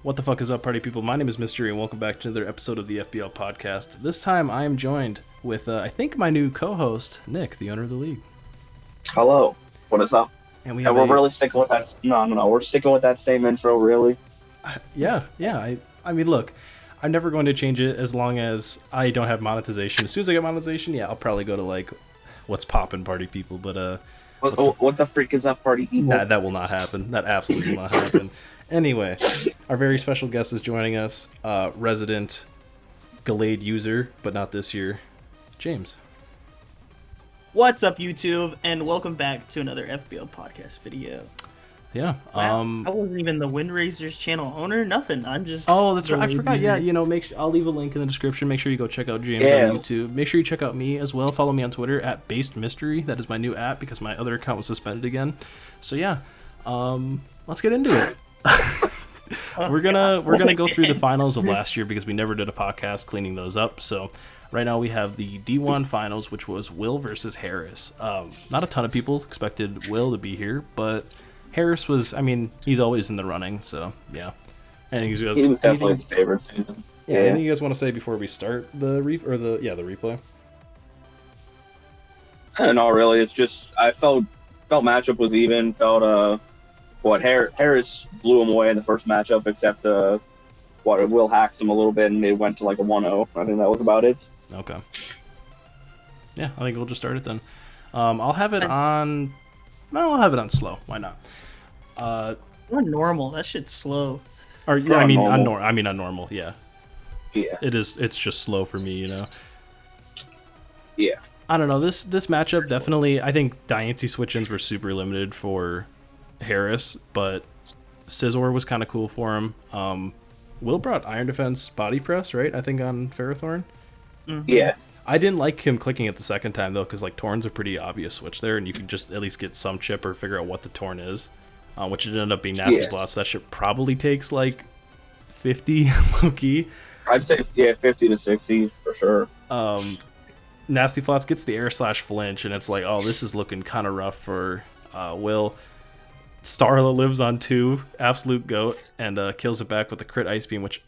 What the fuck is up, party people? My name is Mystery, and welcome back to another episode of the FBL Podcast. This time, I am joined with, I think, my new co-host, Nick, the owner of the league. Hello. What is up? And we're really sticking with that. No. We're sticking with that same intro, really. Yeah. I mean, look, I'm never going to change it as long as I don't have monetization. As soon as I get monetization, yeah, I'll probably go to, like, what's poppin', party people, but, What the freak is up, party people? Nah, that will not happen. That absolutely will not happen. Anyway, our very special guest is joining us, resident Gallade user, but not this year, James. What's up, YouTube, and welcome back to another FBL Podcast video. Yeah. Wow, I wasn't even the Windraisers channel owner. Nothing. I'm just. Oh, that's right. I forgot. Yeah, I'll leave a link in the description. Make sure you go check out James on YouTube. Make sure you check out me as well. Follow me on Twitter at @BasedMystery. That is my new app because my other account was suspended again. So yeah, let's get into it. We're gonna go through the finals of last year because we never did a podcast cleaning those up. So right now we have the D1 finals, which was Will versus Harris. Not a ton of people expected Will to be here, but Harris was. I mean, he's always in the running. So yeah. He was definitely the favorite season. Yeah. Anything you guys want to say before we start the replay? I don't know, really. It's just I felt matchup was even. Harris blew him away in the first matchup, except Will hacked him a little bit, and they went to like a 1-0. I think that was about it. Okay. Yeah, I think we'll just start it then. I'll have it on. No, I'll have it on slow. Why not? On normal. That shit's slow. Or yeah, I mean on normal. Yeah. Yeah. It is. It's just slow for me, Yeah. I don't know. This matchup definitely. I think Diancie switch-ins were super limited for Harris, but Scizor was kind of cool for him. Will brought Iron Defense Body Press, right? I think on Ferrothorn. Mm-hmm. Yeah. I didn't like him clicking it the second time though, because like Torn's a pretty obvious switch there, and you can just at least get some chip or figure out what the Torn is, which it ended up being Nasty Blast. So that shit probably takes like 50 low-key. I'd say 50 to 60 for sure. Nasty Flats gets the air/flinch, and it's like, oh, this is looking kind of rough for Will. Starla lives on 2, absolute goat, and kills it back with the crit Ice Beam, which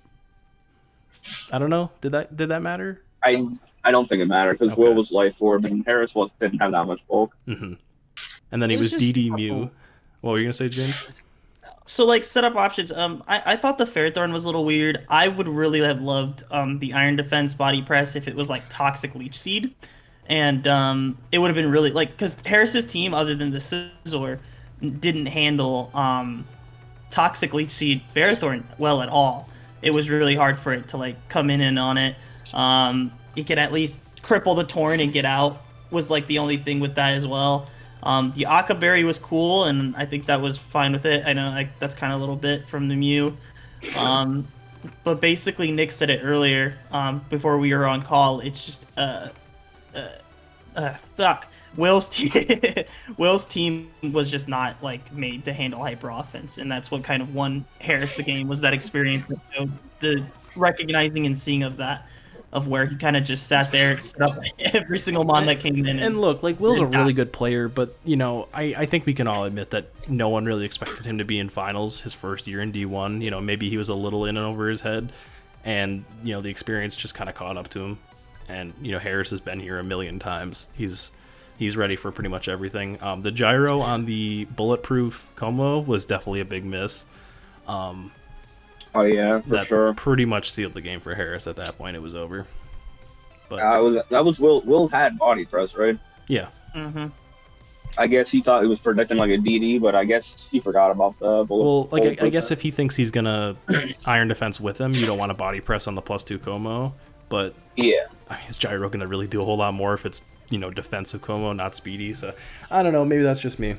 I don't know. Did that matter? I don't think it mattered because Will was life orb and Harris didn't have that much bulk. Mm-hmm. And then he was DD Mew. What were you gonna say, James? So like setup options. I thought the Ferrothorn was a little weird. I would really have loved the Iron Defense Body Press if it was like Toxic Leech Seed, and it would have been really like because Harris's team, other than the Scizor, didn't handle Toxic Leech Seed Ferrothorn well at all. It was really hard for it to like come in on it. It could at least cripple the Torn and get out was like the only thing with that as well. The Akka Berry was cool, and I think that was fine with it. I know that's kind of a little bit from the Mew. But basically, Nick said it earlier before we were on call. It's just fuck. Will's team was just not like made to handle hyper offense, and that's what kind of won Harris the game, was that experience, the recognizing and seeing of that, of where he kind of just sat there, set up every single mon that came in. And look, like Will's a really good player, but I think we can all admit that no one really expected him to be in finals his first year in D1. Maybe he was a little in and over his head, and the experience just kind of caught up to him. And Harris has been here a million times. He's ready for pretty much everything. The gyro on the bulletproof Como was definitely a big miss. Oh yeah, for sure. Pretty much sealed the game for Harris at that point. It was over. But that was Will. Will had Body Press, right? Yeah. Mm-hmm. I guess he thought it was predicting like a DD, but I guess he forgot about the bullet. Well, I guess if he thinks he's gonna Iron Defense with him, you don't want to Body Press on the +2 Como. But yeah, I mean, is gyro gonna really do a whole lot more if it's defensive Como, not speedy? So I don't know. Maybe that's just me.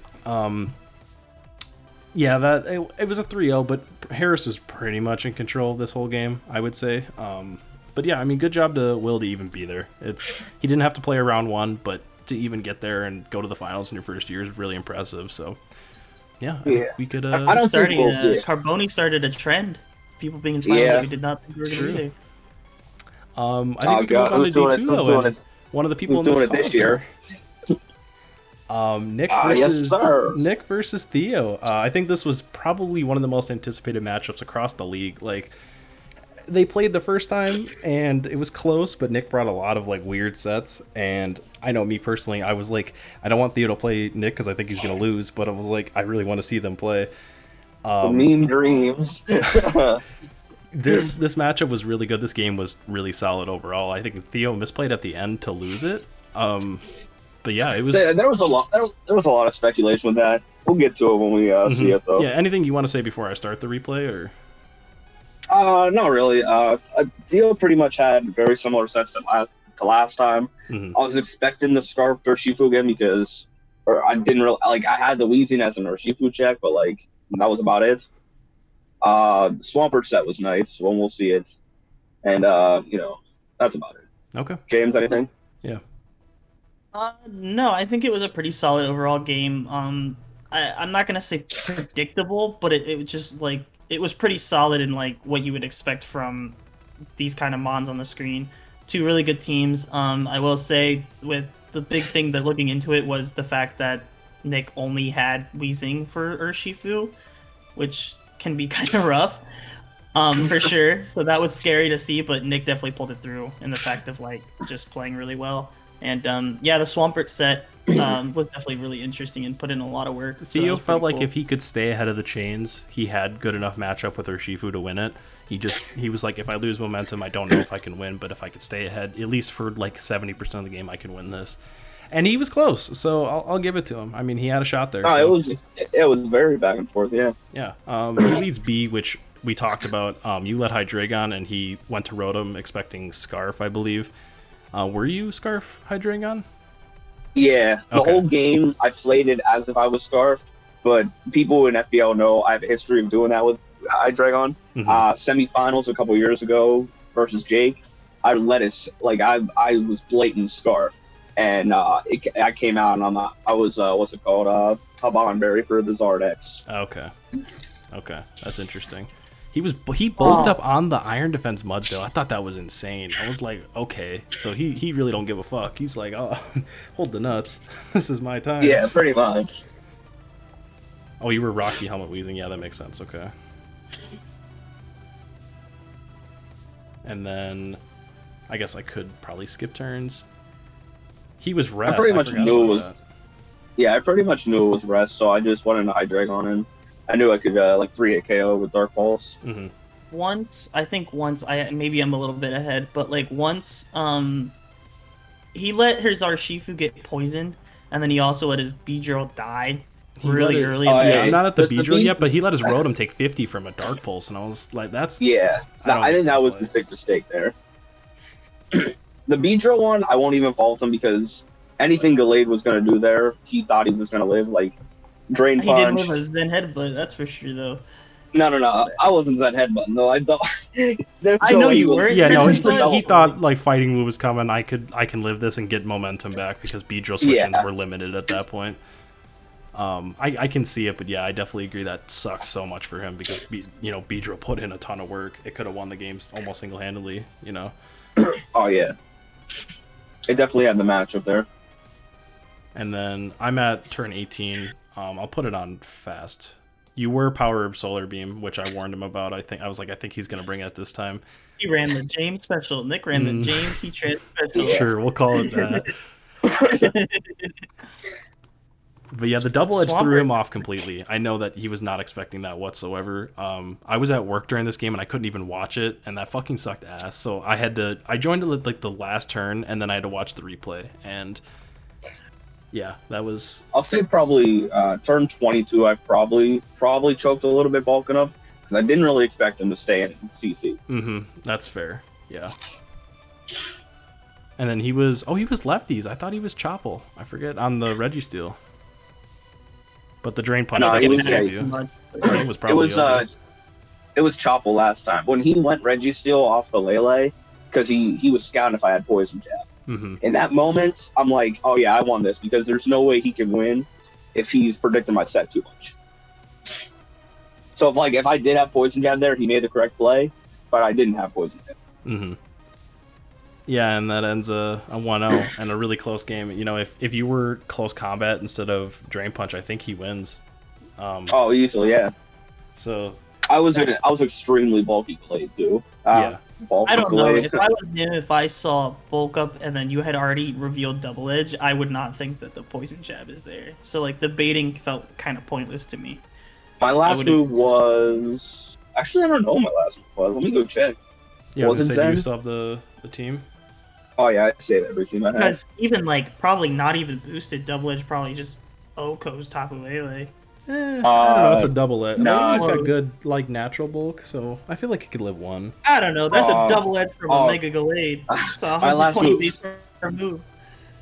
Yeah, it was a 3-0, but Harris was pretty much in control this whole game, I would say. But yeah, I mean, good job to Will to even be there. He didn't have to play a round 1, but to even get there and go to the finals in your first year is really impressive. So yeah, I think we could. Carboni started a trend. People being in finals that we did not think we were going to do. I think we can move on to D2 though. And one of the people in this call this year. Nick versus Theo. I think this was probably one of the most anticipated matchups across the league. Like, they played the first time and it was close, but Nick brought a lot of like weird sets. And I know me personally, I was like, I don't want Theo to play Nick because I think he's gonna lose, but I was like, I really want to see them play. Mean dreams. This matchup was really good. This game was really solid overall. I think Theo misplayed at the end to lose it. But yeah, it was. There was a lot of speculation with that. We'll get to it when we see it, though. Yeah. Anything you want to say before I start the replay, or? Not really. Theo pretty much had very similar sets to last time. Mm-hmm. I was expecting the Scarf Urshifu again I didn't really I had the Weezing as an Urshifu check, but like that was about it. The Swampert set was nice when we'll see it, and that's about it. Okay. James, anything? Yeah. No, I think it was a pretty solid overall game. I'm not gonna say predictable, but it was just like it was pretty solid in like what you would expect from these kind of mons on the screen. Two really good teams. I will say with the big thing that looking into it was the fact that Nick only had Weezing for Urshifu, which can be kind of rough, for sure. So that was scary to see, but Nick definitely pulled it through in the fact of like just playing really well. And the Swampert set was definitely really interesting and put in a lot of work. Theo felt like if he could stay ahead of the chains, he had good enough matchup with Urshifu to win it. He was like, if I lose momentum, I don't know if I can win, but if I could stay ahead, at least for like 70% of the game, I can win this. And he was close, so I'll give it to him. I mean, he had a shot there. So. It was very back and forth, yeah. Yeah. He leads B, which we talked about. You let Hydreigon, and he went to Rotom expecting Scarf, I believe. Were you Scarf Hydreigon? Yeah, the whole game I played it as if I was Scarfed, but people in FBL know I have a history of doing that with Hydreigon. Mm-hmm. Semifinals a couple years ago versus Jake, I was blatant Scarf, and I came out and I was what's it called, Habanberry for the Zardex. Okay, that's interesting. He bulked up on the Iron Defense Mudsdale. I thought that was insane. I was like, okay, so he really don't give a fuck. He's like, oh, hold the nuts. This is my time. Yeah, pretty much. Oh, you were Rocky Helmet Weezing. Yeah, that makes sense. Okay. And then I guess I could probably skip turns. He was rest. I pretty much knew it was rest, so I just went into Hydreigon and I knew I could 3-hit KO with Dark Pulse. Mm-hmm. Once maybe I'm a little bit ahead, but like once he let his Urshifu get poisoned, and then he also let his Beedrill die really early. I'm not at the Beedrill yet, but he let his Rotom take 50 from a Dark Pulse, and I was like, that's... Yeah, I think that was the big mistake there. The Beedrill one, I won't even fault him because anything Gallade was going to do there, he thought he was going to live, like Drain Punch. He didn't live a Zen Headbutt, that's for sure, though. No. I wasn't Zen Headbutt, though. I thought. I know you were. Yeah, no. He thought like Fighting Wu was coming. I can live this and get momentum back because Beedrill switch-ins were limited at that point. I can see it, but yeah, I definitely agree that sucks so much for him because Beedrill put in a ton of work. It could have won the games almost single-handedly. Oh yeah. It definitely had the matchup there. And then I'm at turn 18. I'll put it on fast. You were Power of Solar Beam, which I warned him about. I think he's gonna bring it this time. He ran the James special. Nick ran the James Heatran special. Sure, we'll call it that. But yeah, the double edge threw him off completely. I know that he was not expecting that whatsoever. I was at work during this game and I couldn't even watch it, and that fucking sucked ass. So I joined it like the last turn, and then I had to watch the replay. And yeah, that was... I'll say probably turn 22, I probably choked a little bit bulking up, because I didn't really expect him to stay in CC. Mm-hmm. That's fair. Yeah. And then he was lefties. I thought he was Choppel. I forget, on the Registeel. But the Drain Punch didn't save you. It was probably it was Choppel last time. When he went Registeel off the Lele, because he was scouting if I had Poison Jab. Mm-hmm. In that moment, I'm like, oh yeah, I won this, because there's no way he can win if he's predicting my set too much. So if I did have Poison Jab there, he made the correct play, but I didn't have Poison Jab. Mm-hmm. Yeah, and that ends a 1-0 and a really close game. You know, if you were close combat instead of Drain Punch, I think he wins. Easily, yeah. So I was extremely bulky Glade too. Yeah. I don't know. If I was him, if I saw bulk up and then you had already revealed double edge, I would not think that the poison jab is there. So like the baiting felt kind of pointless to me. My last move was actually I don't know what my last move was. Let me go check. Yeah, I was gonna say, do you still have the team? Oh yeah, I save every team I have. Because even like probably not even boosted double edge, probably just Oko's top of Lele. I don't know. It's a double edge. No, he's got good like natural bulk, so I feel like he could live one. I don't know. That's a double edge from a Mega Gallade. It's a 120 base per move.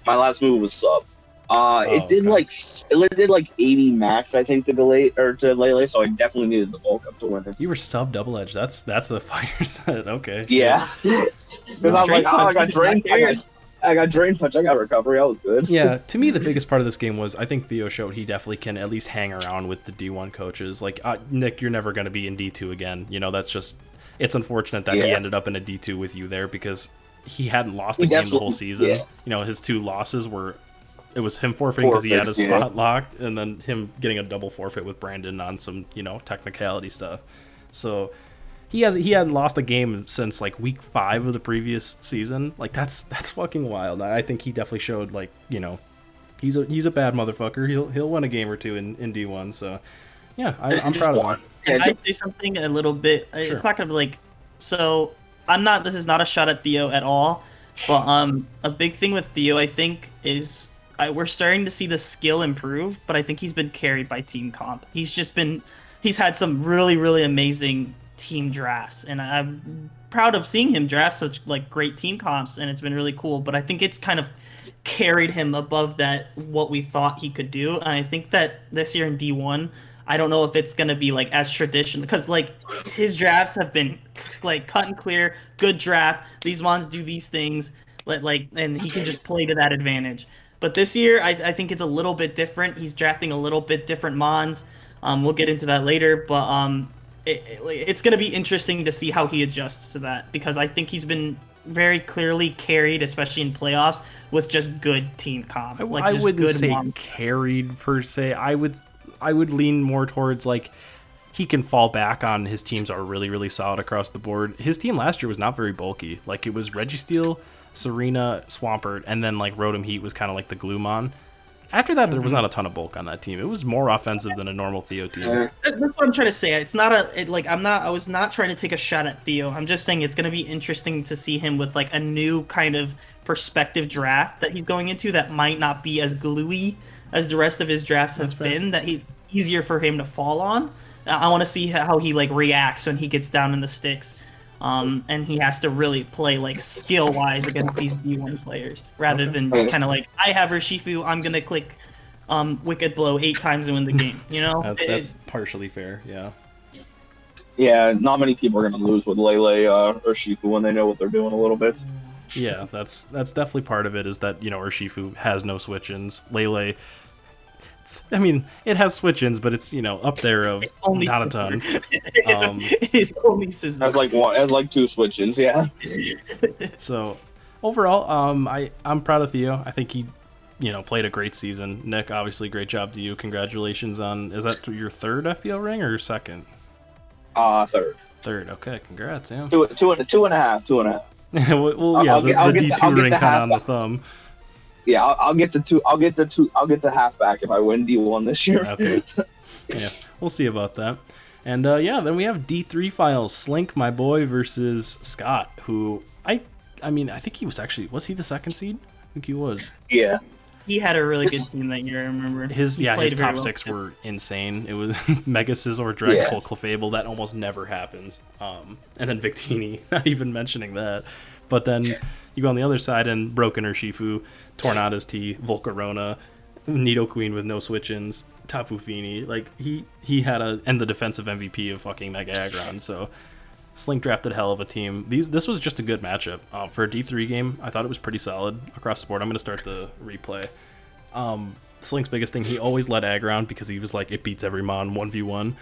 My last move was sub. It did like 80 max, I think, to Gallade or to Lele, so I definitely needed the bulk up to win it. You were sub double edge. That's a fire set. Okay. Yeah. Because I'm like, I got Drain. I got Drain Punch. I got Recovery. I was good. Yeah. To me, the biggest part of this game was I think Theo showed he definitely can at least hang around with the D1 coaches. Like Nick, you're never going to be in D2 again. You know, that's just. It's unfortunate that he ended up in a D2 with you there because he hadn't lost a game the whole season. Yeah. You know, his 2 losses were. It was him forfeiting because he had his spot locked, and then him getting a double forfeit with Brandon on some, technicality stuff. So he hadn't lost a game since like week 5 of the previous season. Like that's fucking wild. I think he definitely showed he's a bad motherfucker. He'll win a game or two in D1. So yeah, I'm proud of him. Can I say something a little bit? Sure. It's not gonna be like so. This is not a shot at Theo at all. But a big thing with Theo, I think, is. We're starting to see the skill improve, but I think he's been carried by team comp. He's had some really, really amazing team drafts, and I'm proud of seeing him draft such great team comps, and it's been really cool. But I think it's kind of carried him above what we thought he could do, and I think that this year in D1, I don't know if it's gonna be as traditional because his drafts have been cut and clear, good draft. These mons do these things, and he can just play to that advantage. But this year, I think it's a little bit different. He's drafting a little bit different mons. We'll get into that later, but it's going to be interesting to see how he adjusts to that because I think he's been very clearly carried, especially in playoffs, with just good team comp. I wouldn't say carried per se. I would lean more towards he can fall back on his teams are really, really solid across the board. His team last year was not very bulky. It was Registeel, Serena, Swampert, and then Rotom Heat was kind of the Gloomon. After that, there was not a ton of bulk on that team. It was more offensive than a normal Theo team. That's what I'm trying to say. It's not I was not trying to take a shot at Theo. I'm just saying it's going to be interesting to see him with a new kind of perspective draft that he's going into that might not be as gluey as the rest of his drafts have been. That it's easier for him to fall on. I want to see how he reacts when he gets down in the sticks. And he has to really play skill-wise against these D1 players rather than kind of I have Urshifu, I'm gonna click Wicked Blow 8 times and win the game. That's partially fair. Yeah. Yeah, not many people are gonna lose with Lele or Urshifu when they know what they're doing a little bit. Yeah, that's definitely part of it. Is that Urshifu has no switch-ins. Lele. It has switch-ins, but it's up there of not a ton. It's only scissors. Has 2 switch-ins, yeah. So overall, I'm proud of Theo. I think he, played a great season. Nick, obviously, great job to you. Congratulations on. Is that your 3rd FBL ring or your 2nd? 3rd. 3rd. Okay, congrats. Yeah. Two and a half. Well, yeah, the D2 ring kind of on the thumb. Yeah, I'll get the 2. I'll get the half back if I win D1 this year. Okay. Yeah, we'll see about that. And then we have D3 files. Slink, my boy, versus Scott, who I think he was was he the 2nd seed? I think he was. Yeah. He had a really good team that year, I remember. His top 6 were insane. It was Mega Scizor, Dragapult, Clefable. That almost never happens. And then Victini, not even mentioning that. But then you go on the other side and Broken Urshifu, Tornadus T, Volcarona, Nidoqueen with no switch-ins, Tapu Fini. He had and the defensive MVP of fucking Mega Aggron. So Slink drafted hell of a team. This was just a good matchup. For a D3 game, I thought it was pretty solid across the board. I'm going to start the replay. Slink's biggest thing, he always led Aggron because he was it beats every mon 1v1.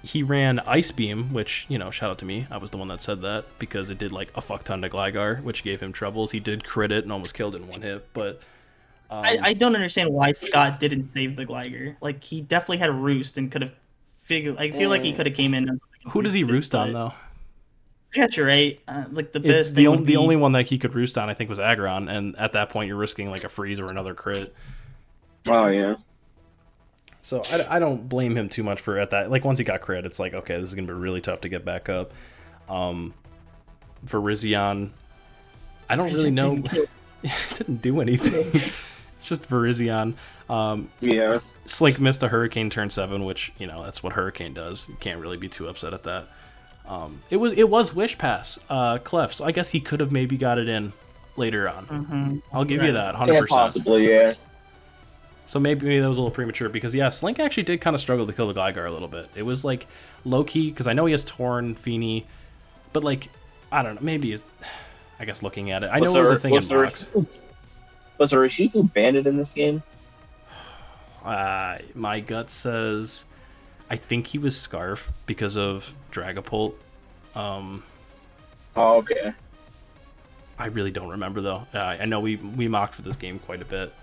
he ran Ice Beam, which, shout out to me. I was the one that said that because it did like a fuck ton to Gligar, which gave him troubles. He did crit it and almost killed it in one hit, but I don't understand why Scott didn't save the Gligar. Like, he definitely had a roost and could have figured. I feel like he could have came in. Who does he roost on though? I got you right. Like the best. The only one that he could roost on, I think, was Aggron, and at that point, you're risking like a freeze or another crit. Oh yeah. So I don't blame him too much for at that. Like once he got crit, it's like, okay, this is gonna be really tough to get back up. For Rizion, I don't really know. It didn't do anything. It's just Virizion. Yeah. Slink missed a Hurricane turn 7, which, that's what Hurricane does. You can't really be too upset at that. It was Wish Pass, Clef, so I guess he could have maybe got it in later on. Mm-hmm. I'll give you that, 100%. Yeah, possibly, yeah. So maybe that was a little premature because, yeah, Slink actually did kind of struggle to kill the Gligar a little bit. It was, like, low-key, because I know he has Torn, Feeny, but, like, I don't know, maybe it's... I guess looking at it. I know it was a thing in box. Was there Urshifu banded in this game? My gut says... I think he was Scarf because of Dragapult. Oh, okay. I really don't remember, though. I know we mocked for this game quite a bit.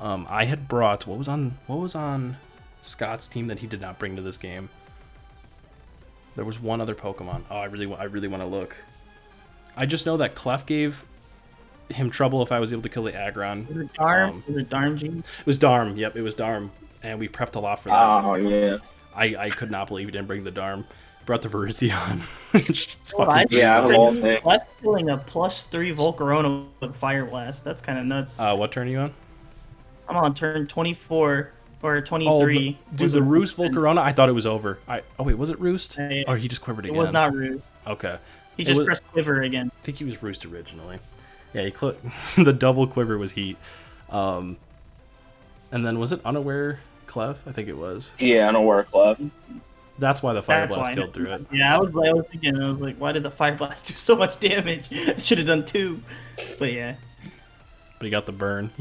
I had brought... What was on Scott's team that he did not bring to this game? There was one other Pokemon. Oh, I really want to look. I just know that Clef gave him trouble if I was able to kill the Aggron. Was it Darm? Was it Darm Gene? It was Darm. Yep, it was Darm. And we prepped a lot for that. Oh, yeah. I could not believe he didn't bring the Darm. Brought the Virizion. It's fucking yeah, the whole thing. Clef killing a +3 Volcarona with Fire Blast. That's kind of nuts. What turn are you on? I'm on turn 24 or 23. Dude, the Roost Volcarona, I thought it was over. Oh, wait, was it Roost? Yeah. Or he just quivered again? It was not Roost. Okay. He just pressed Quiver again. I think he was Roost originally. Yeah, the double Quiver was Heat. And then was it Unaware Clef? I think it was. Yeah, Unaware Clef. That's why the Fire Blast killed through it. Yeah, I was thinking, why did the Fire Blast do so much damage? I should have done 2. But yeah. But he got the burn.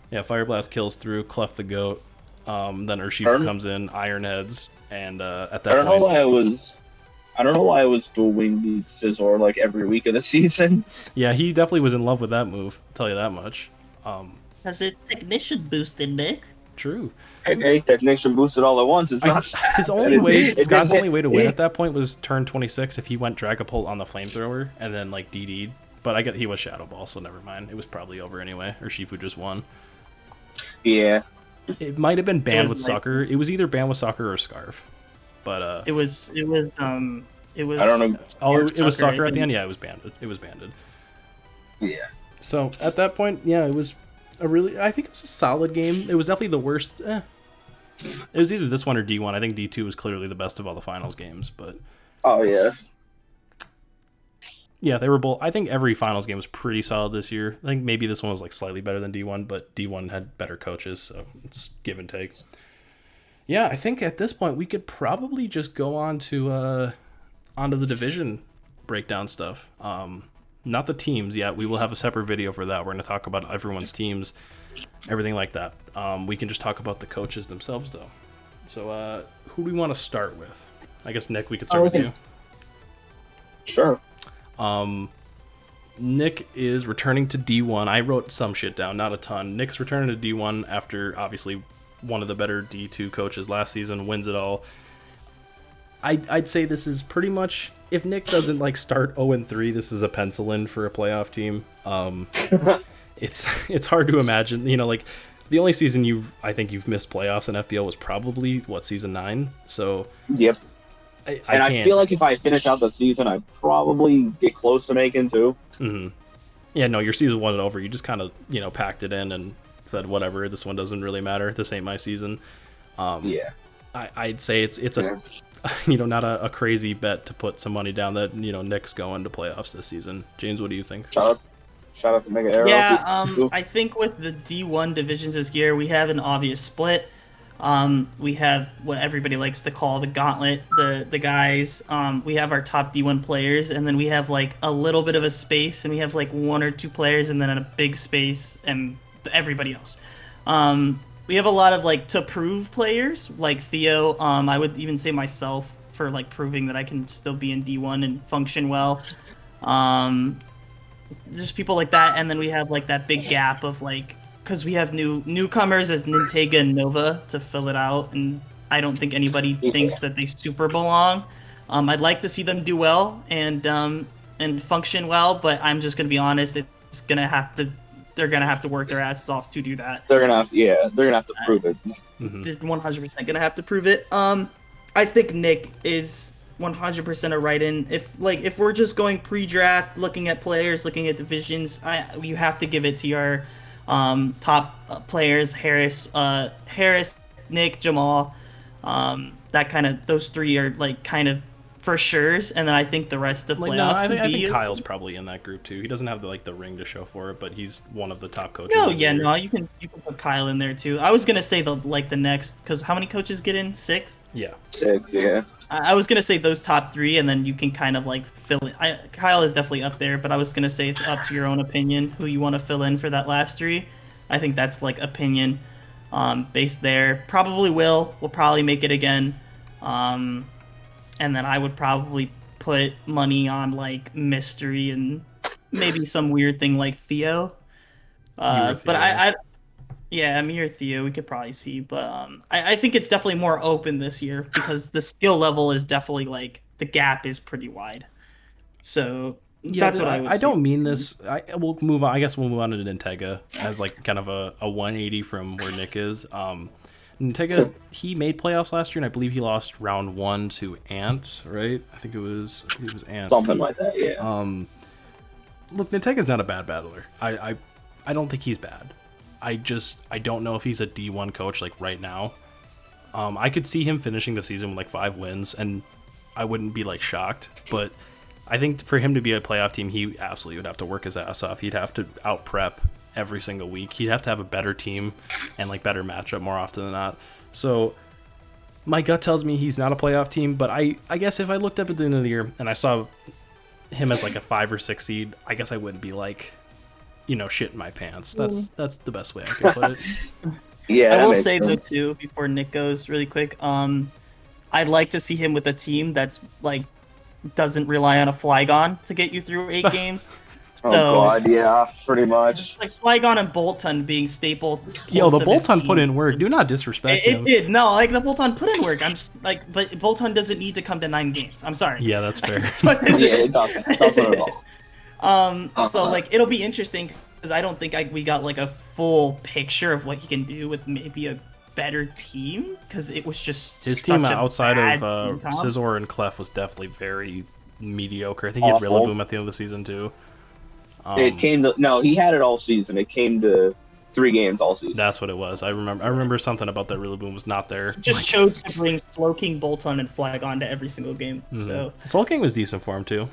Yeah, Fire Blast kills through, Clef the Goat. Then Urshifu comes in, Iron Heads, and at that point... I don't know why I was dual wing the Scizor like every week of the season. Yeah, he definitely was in love with that move. I'll tell you that much. Has it technician boosted, Nick? True. Hey, technician boosted all at once. It's not his only way. Scott's only way to win at that point was turn 26 if he went Dragapult on the Flamethrower and then like DD'd. But I get he was Shadow Ball, so never mind. It was probably over anyway. Urshifu just won. Yeah. It might have been banned with Sucker. It was either banned with Sucker or Scarf. But it was I don't know. Oh, it was Sucker at the end. Yeah, it was banded. Yeah. So at that point, yeah, it was I think it was a solid game. It was definitely the worst. It was either this one or D1. I think D2 was clearly the best of all the finals games, but oh yeah. Yeah, they were both. I think every finals game was pretty solid this year. I think maybe this one was like slightly better than D1, but D1 had better coaches, so it's give and take. Yeah, I think at this point we could probably just go on to onto the division breakdown stuff. Not the teams yet. We will have a separate video for that. We're going to talk about everyone's teams, everything like that. We can just talk about the coaches themselves, though. So, who do we want to start with? I guess Nick, we could start with you. Sure. Nick is returning to D1. I wrote some shit down, not a ton. Nick's returning to D1 after obviously one of the better D2 coaches last season, wins it all. I'd say this is pretty much, if Nick doesn't like start 0-3, this is a pencil in for a playoff team. It's hard to imagine, like the only season I think you've missed playoffs in FBL was probably season 9. So yep. I feel like if I finish out the season, I'd probably get close to making 2. Mm-hmm. Yeah, no, your season wasn't over. You just kind of packed it in and said whatever. This one doesn't really matter. This ain't my season. Yeah. I'd say it's a not a crazy bet to put some money down that Nick's going to playoffs this season. James, what do you think? Shout out to Mega Arrow. Yeah, I think with the D1 divisions this year, we have an obvious split. We have what everybody likes to call the gauntlet, the guys. We have our top D1 players, and then we have like a little bit of a space, and we have like 1 or 2 players, and then a big space, and everybody else. we have a lot of like to prove players, like Theo. I would even say myself for like proving that I can still be in D1 and function well. There's people like that, and then we have like that big gap of like, because we have newcomers as Nintega and Nova to fill it out, and I don't think anybody thinks that they super belong. I'd like to see them do well and function well, but I'm just gonna be honest. It's gonna have to. They're gonna have to work their asses off to do that. They're gonna have to prove it. They're 100% gonna have to prove it. I think Nick is 100% a write-in. If we're just going pre-draft, looking at players, looking at divisions, you have to give it to your top players: Harris, Nick, Jamal. Those three are like kind of for sure's, and then I think the rest of playoffs. I think Kyle's probably in that group too. He doesn't have the ring to show for it, but he's one of the top coaches. You can put Kyle in there too. I was gonna say the next, because how many coaches get in? 6? Yeah, 6. Yeah. I was gonna say those top 3, and then you can kind of like fill in. Kyle is definitely up there, but I was gonna say it's up to your own opinion who you want to fill in for that last 3. I think that's like opinion based there. Probably will probably make it again. And then I would probably put money on like mystery and maybe some weird thing like Theo. But me or Theo, we could probably see. But I think it's definitely more open this year because the skill level is definitely like the gap is pretty wide. So that's what I would say. I don't mean this. We'll move on. I guess we'll move on to Nintega as like kind of a 180 from where Nick is. Nintega, he made playoffs last year, and I believe he lost round 1 to Ant, right? I believe it was Ant. Something like that, yeah. Look, Nintega's not a bad battler. I don't think he's bad. I don't know if he's a D1 coach like right now. I could see him finishing the season with like 5 wins, and I wouldn't be like shocked. But I think for him to be a playoff team, he absolutely would have to work his ass off. He'd have to out prep every single week. He'd have to have a better team and like better matchup more often than not. So my gut tells me he's not a playoff team, but I guess if I looked up at the end of the year and I saw him as like a 5 or 6 seed, I guess I wouldn't be like, shit in my pants. That's the best way I can put it. Yeah, I will say though too, before Nick goes really quick, I'd like to see him with a team that's like doesn't rely on a Flygon to get you through 8 games. Oh god, yeah, pretty much. Like Flygon and Bolton being staple. Yo, the Bolton put in work. Do not disrespect him. It did. No, like the Bolton put in work. I'm just like, but Bolton doesn't need to come to 9 games. I'm sorry. Yeah, that's fair. It doesn't at all. So like it'll be interesting because I don't think we got like a full picture of what he can do with maybe a better team because it was just his team outside of Scizor and Clef was definitely very mediocre. I think he had Rillaboom at the end of the season too. He had it all season. It came to 3 games all season. That's what it was. I remember something about that Rillaboom was not there. Just chose to bring Slowking, Bolton, and Flygon to every single game. Mm-hmm. So Slowking was decent for him too.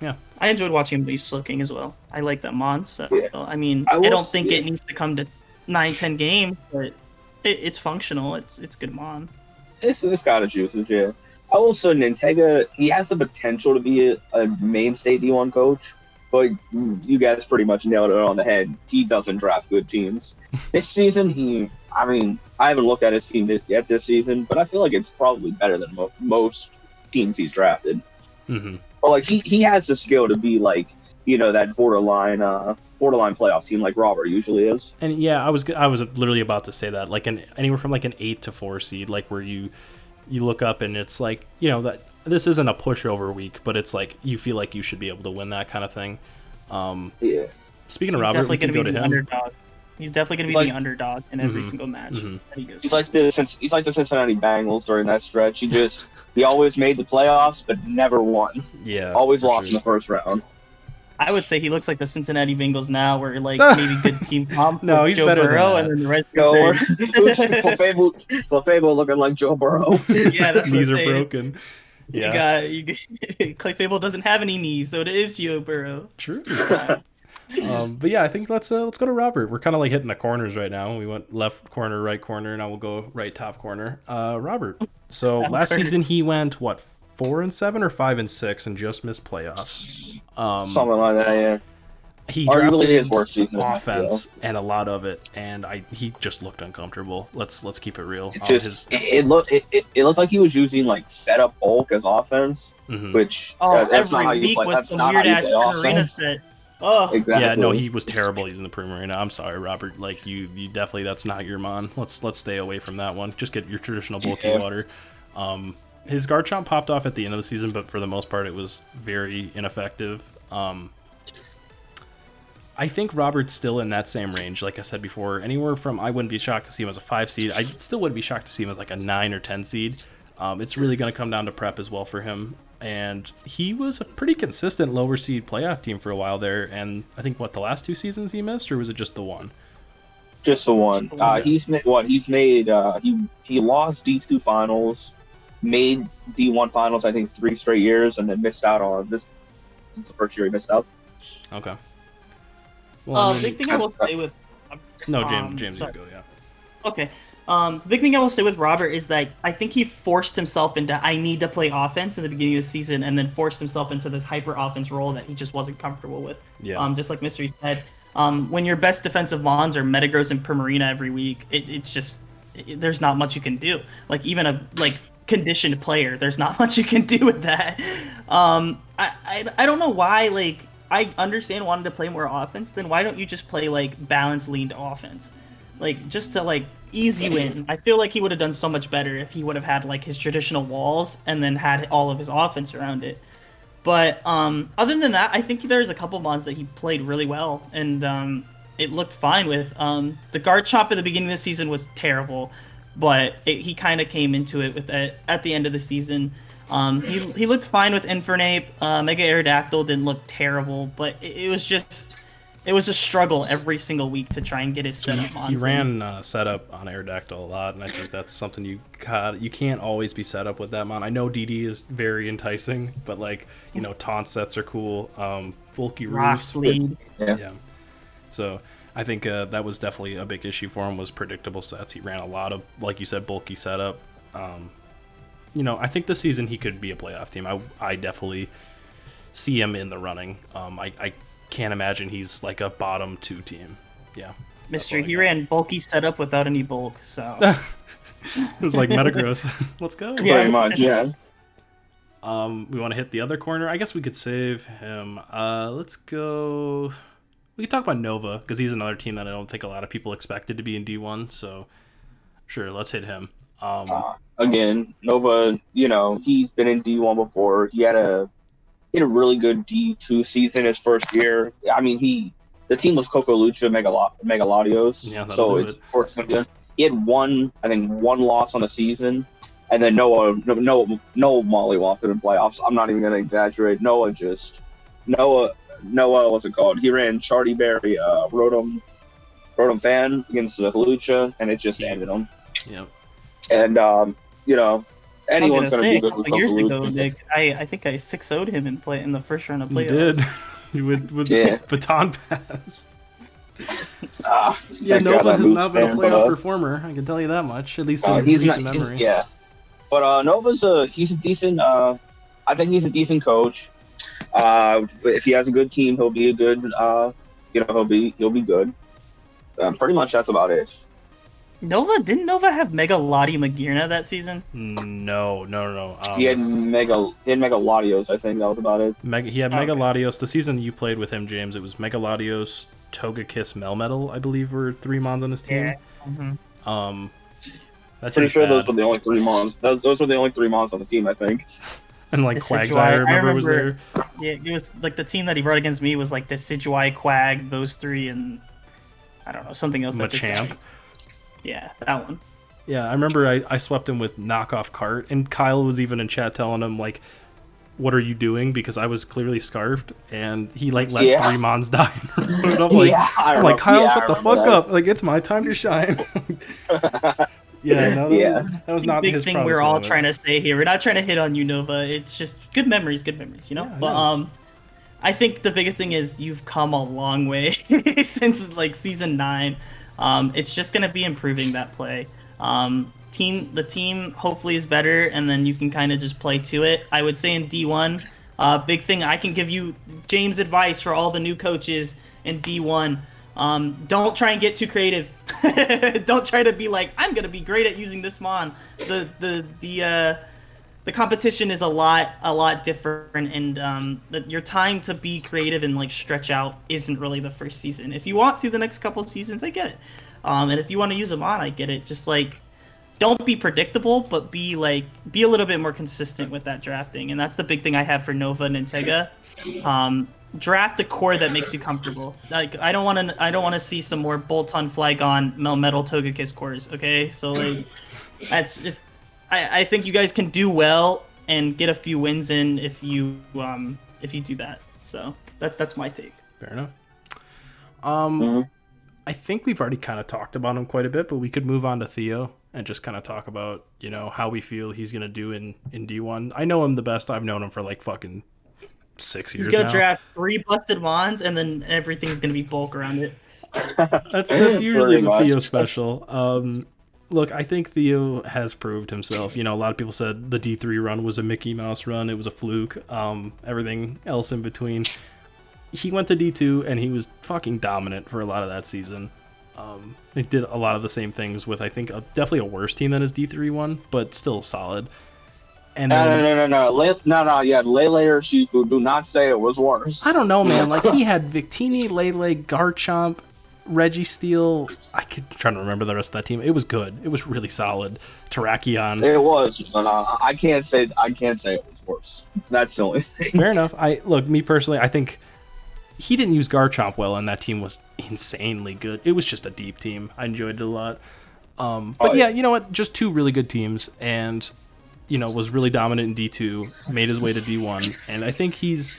Yeah, I enjoyed watching him use Slowking as well. I like that mon. So I mean, I don't think it needs to come to 9-10 games, but it's functional. It's good mon. It's got its uses, yeah. I will say Nintega, he has the potential to be a mainstay D1 coach. But you guys pretty much nailed it on the head. He doesn't draft good teams. This season, I haven't looked at his team yet this season, but I feel like it's probably better than most teams he's drafted. Mm-hmm. But like he has the skill to be like, that borderline playoff team like Robert usually is. And yeah, I was literally about to say that, like anywhere from like an 8 to 4 seed, like where you look up and it's like, that this isn't a pushover week, but it's like you feel like you should be able to win that kind of thing. Yeah. Speaking of Robert, we can go to him. Underdog. He's definitely going to be the underdog in every single match that he goes. He's like the Cincinnati Bengals during that stretch. He always made the playoffs, but never won. Yeah. Always lost in the first round. I would say he looks like the Cincinnati Bengals now, where like maybe good team comp. No, he's Joe better Burrow, than and then the rest Clefable looking like Joe Burrow. Yeah, that's knees are broken. Yeah, Clefable doesn't have any knees, so it is Joe Burrow. True. But yeah, I think let's go to Robert. We're kind of like hitting the corners right now. We went left corner, right corner. Now we'll go right top corner. Robert. So last season he went 4-7 or 5-6 and just missed playoffs. Something like that, yeah. he arguably drafted his worst season offense and a lot of it, and he just looked uncomfortable. Let's keep it real. It looked like he was using like setup bulk as offense, which that's not how every you week play. was That's some not weird how you ass play arena offense. set. Oh, Exactly. Yeah, no, he was terrible using the Primarina. I'm sorry, Robert. Like you definitely, that's not your mon. Let's stay away from that one. Just get your traditional bulky water. His Garchomp popped off at the end of the season, but for the most part, it was very ineffective. I think Robert's still in that same range. Like I said before, anywhere from I wouldn't be shocked to see him as a 5 seed. I still wouldn't be shocked to see him as like a 9 or 10 seed. It's really going to come down to prep as well for him. And he was a pretty consistent lower seed playoff team for a while there. And I think, the last 2 seasons he missed, or was it just the one? Just the one. He's made he lost D2 finals, made D1 finals, I think 3 straight years, and then missed out on this. This is the first year he missed out. Okay. Well, big thing I will say with James, you go, yeah. Okay. The big thing I will say with Robert is that I think he forced himself into I need to play offense in the beginning of the season, and then forced himself into this hyper offense role that he just wasn't comfortable with. Yeah. Just like Mystery said, when your best defensive mons are Metagross and Primarina every week, it's just there's not much you can do. Like even a conditioned player, there's not much you can do with that. I don't know why. Like I understand wanting to play more offense, then why don't you just play balance leaned offense? Just to ease you in. I feel like he would have done so much better if he would have had his traditional walls and then had all of his offense around it. But other than that, I think there's a couple mons that he played really well, and it looked fine with. The Garchomp at the beginning of the season was terrible, but he kind of came into it with it at the end of the season. He looked fine with Infernape. Mega Aerodactyl didn't look terrible, but it was a struggle every single week to try and get his setup on. He ran setup on Aerodactyl a lot, and I think that's something you can't always be set up with that mon. I know DD is very enticing, but taunt sets are cool. Bulky Rock roofs. Sleed. Yeah. So I think that was definitely a big issue for him, was predictable sets. He ran a lot of, like you said, bulky setup. I think this season he could be a playoff team. I definitely see him in the running. I can't imagine he's like a bottom 2 team. Yeah. Mystery, he ran bulky setup without any bulk, so. It was like Metagross. Let's go. Yeah. Very much, yeah. We want to hit the other corner. I guess we could save him. Let's go. We could talk about Nova, because he's another team that I don't think a lot of people expected to be in D1. So, sure, let's hit him. Again, Nova, he's been in D1 before. He had a really good D2 season his first year. I mean, the team was Coco Lucha, Megaladios, so it's of course good. He had one loss on the season, and then Noah mollywopped it in playoffs. I'm not even gonna exaggerate. Noah, what's it called? He ran Charty Berry, Rotom Fan against the Lucha, and it just ended him. Yep. And anyone's going to be good with years ago, Nick, I think I 6-0'd him in the first round of playoffs. You did. with baton pass. Yeah, Nova has not been a playoff performer. I can tell you that much, at least in recent memory. Yeah, but Nova's he's a decent. I think he's a decent coach. If he has a good team, he'll be a good. He'll be good. Pretty much that's about it. Didn't Nova have Mega Lottie Magirna that season? No. He had Mega Latios, I think that was about it. He had Mega Latios. The season you played with him, James, it was Mega Latios, Togekiss, Melmetal, I believe, were 3 mons on his team. Yeah. Mm-hmm. Pretty sure those were the only 3 mons. Those were the only 3 mons on the team, I think. And Quagsire, I remember was there. Yeah, it was the team that he brought against me was Decidueye, Quag, those 3, and I don't know, something else. Machamp. Yeah, that one. Yeah, I remember I swept him with knockoff cart, and Kyle was even in chat telling him, what are you doing? Because I was clearly scarfed, and he let 3 mons die. And I'm like, Kyle, shut the fuck up. It's my time to shine. That was not big his thing we're all trying to say here. We're not trying to hit on you, Nova. It's just good memories, Yeah, but I think the biggest thing is you've come a long way since season 9. It's just going to be improving that play. The team hopefully is better, and then you can kind of just play to it. I would say in D1, big thing I can give you, James, advice for all the new coaches in D1. Don't try and get too creative. Don't try to be like, I'm gonna be great at using this mon. The competition is a lot different, and your time to be creative and like stretch out isn't really the first season. If you want to the next couple of seasons, I get it. And if you want to use a mon, I get it. Just like, don't be predictable, but be a little bit more consistent with that drafting. And that's the big thing I have for Nova and Integra. Draft the core that makes you comfortable. Like, I don't want to see some more Bolton, Flygon, Melmetal, Togekiss cores. Okay, so like, that's just. I think you guys can do well and get a few wins in if you do that. So that's my take. Fair enough. I think we've already kind of talked about him quite a bit, but we could move on to Theo and just kind of talk about, how we feel he's gonna do in D1. I know him the best. I've known him for like fucking 6 years. He's gonna now. draft 3 busted mons, and then everything's gonna be bulk around it. That's usually the Theo special. Look, I think Theo has proved himself. A lot of people said the D3 run was a Mickey Mouse run. It was a fluke. Everything else in between. He went to D2, and he was fucking dominant for a lot of that season. He did a lot of the same things with, I think, definitely a worse team than his D3 one, but still solid. And no. Yeah, Lele or Shifu, do not say it was worse. I don't know, man. Like, he had Victini, Lele, Garchomp, Registeel. I could try to remember the rest of that team. It was good. It was really solid. Terrakion. It was, but I can't say it was worse. That's the only thing. Fair enough. Me personally, I think he didn't use Garchomp well, and that team was insanely good. It was just a deep team. I enjoyed it a lot. Yeah, you know what? Just 2 really good teams, and was really dominant in D2. Made his way to D1, and I think he's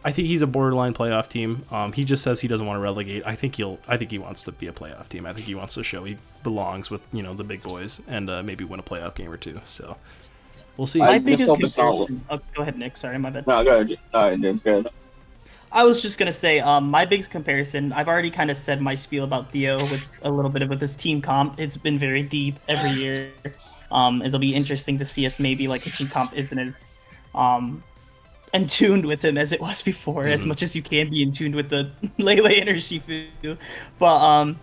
a borderline playoff team. He just says he doesn't want to relegate. I think he wants to be a playoff team. I think he wants to show he belongs with the big boys and maybe win a playoff game or 2. So we'll see. My biggest comparison. Oh, go ahead, Nick. Sorry, my bad. No, go ahead. All right, Nick, go ahead. I was just gonna say, my biggest comparison. I've already kind of said my spiel about Theo with a little bit with his team comp. It's been very deep every year. It'll be interesting to see if maybe like his team comp isn't as in tuned with him as it was before, as much as you can be in tuned with the Lele and Urshifu. But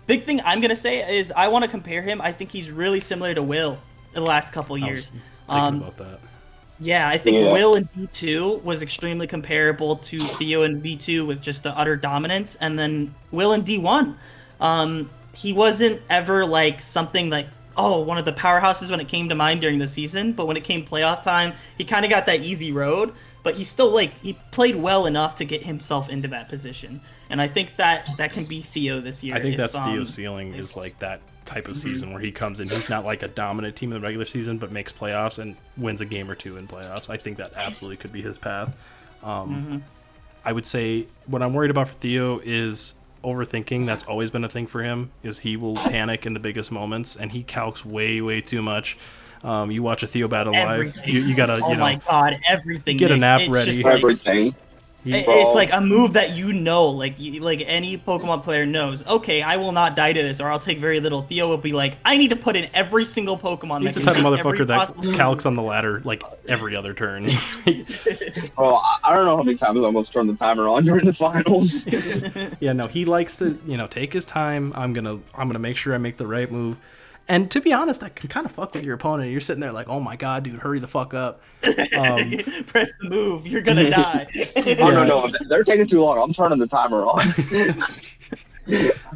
big thing I'm gonna say is I want to compare him. I think he's really similar to Will in the last couple years. Thinking about that. Yeah, I think Will in V2 was extremely comparable to Theo in V2 with just the utter dominance, and then Will in D1. He wasn't ever like something like, one of the powerhouses when it came to mind during the season, but when it came playoff time, he kind of got that easy road, but he still he played well enough to get himself into that position. And I think that can be Theo this year. I think that's Theo's ceiling is like that type of season where he comes in. He's not like a dominant team in the regular season, but makes playoffs and wins a game or 2 in playoffs. I think that absolutely could be his path. I would say what I'm worried about for Theo is overthinking. That's always been a thing for him, is he will panic in the biggest moments, and he calcs way too much. You watch a Theo battle live, you gotta, my god, everything. Get a nap ready. Everything. It's like a move that like any Pokemon player knows. Okay, I will not die to this, or I'll take very little. Theo will be like, I need to put in every single Pokemon. He's the type of motherfucker that calcs on the ladder like every other turn. Bro, I don't know how many times I almost turned the timer on during the finals. Yeah, no, he likes to take his time. I'm gonna make sure I make the right move. And to be honest, that can kind of fuck with your opponent. You're sitting there like, oh my god, dude, hurry the fuck up. Press the move. You're going to die. No. They're taking too long. I'm turning the timer on.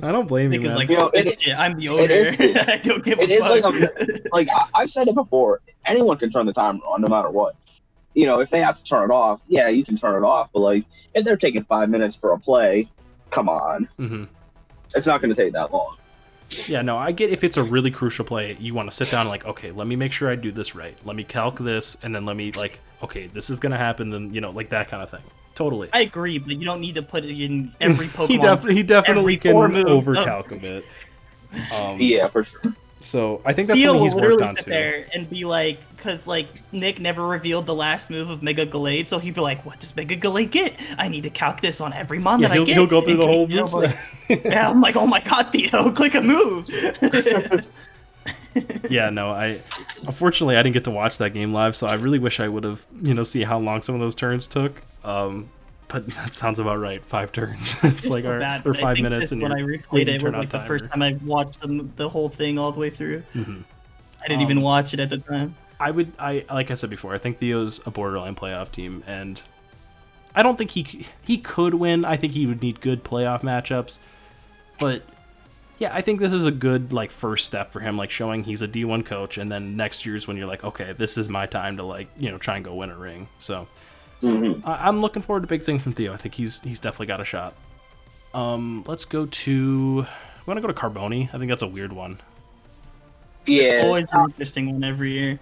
I don't blame you, man. Like, I'm the owner. I don't give a fuck. Like I've said it before. Anyone can turn the timer on no matter what. If they have to turn it off, yeah, you can turn it off. But like, if they're taking 5 minutes for a play, come on. Mm-hmm. It's not going to take that long. Yeah, no, I get if it's a really crucial play, you want to sit down and like, okay, let me make sure I do this right. Let me calc this, and then let me okay, this is going to happen, then, like that kind of thing. Totally. I agree, but you don't need to put it in every Pokemon. he definitely can overcalc a bit. Yeah, for sure. So I think that's something he's worked on too. There and be like, because Nick never revealed the last move of Mega Gallade, so he'd be like, "What does Mega Gallade get? I need to calc this on every mon that I get." He'll go through the whole move. Yeah, I'm like, "Oh my god, Theo, click a move." Yeah, no, unfortunately I didn't get to watch that game live, so I really wish I would have see how long some of those turns took. But but that sounds about right. 5 turns. It's like or 5 minutes. And when I replayed it was like the first time I watched the whole thing all the way through. Mm-hmm. I didn't even watch it at the time. I like I said before, I think Theo's a borderline playoff team, and I don't think he could win. I think he would need good playoff matchups, but yeah, I think this is a good like first step for him, like showing he's a D1 coach, and then next year's when you're like, okay, this is my time to like try and go win a ring. So I'm looking forward to big things from Theo. I think he's definitely got a shot. Let's go to. I want to go to Carboni. I think that's a weird one. Yeah, it's always an interesting one every year.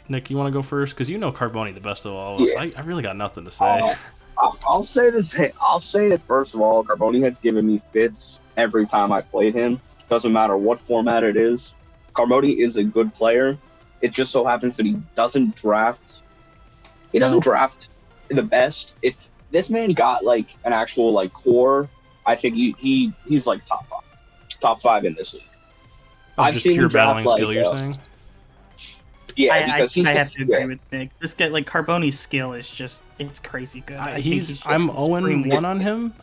Nick, you want to go first? Because you know Carboni the best of all of us. I really got nothing to say. I'll say this. I'll say it first of all. Carboni has given me fits every time I played him. Doesn't matter what format it is. Carboni is a good player. It just so happens that he doesn't draft. He doesn't draft the best. If this man got like an actual like core, I think he's like top five in this league. I've just seen pure battling skill. You're saying? Yeah, because I have to agree with Nick. This guy, like Carboni's skill is just—it's crazy good. I'm 0-1 on him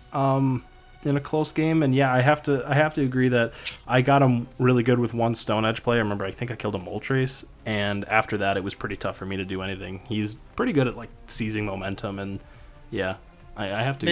in a close game, and yeah, I have to agree that I got him really good with one Stone Edge play. I remember I think I killed a Moltres, and after that it was pretty tough for me to do anything. He's pretty good at like seizing momentum, and yeah, I have to.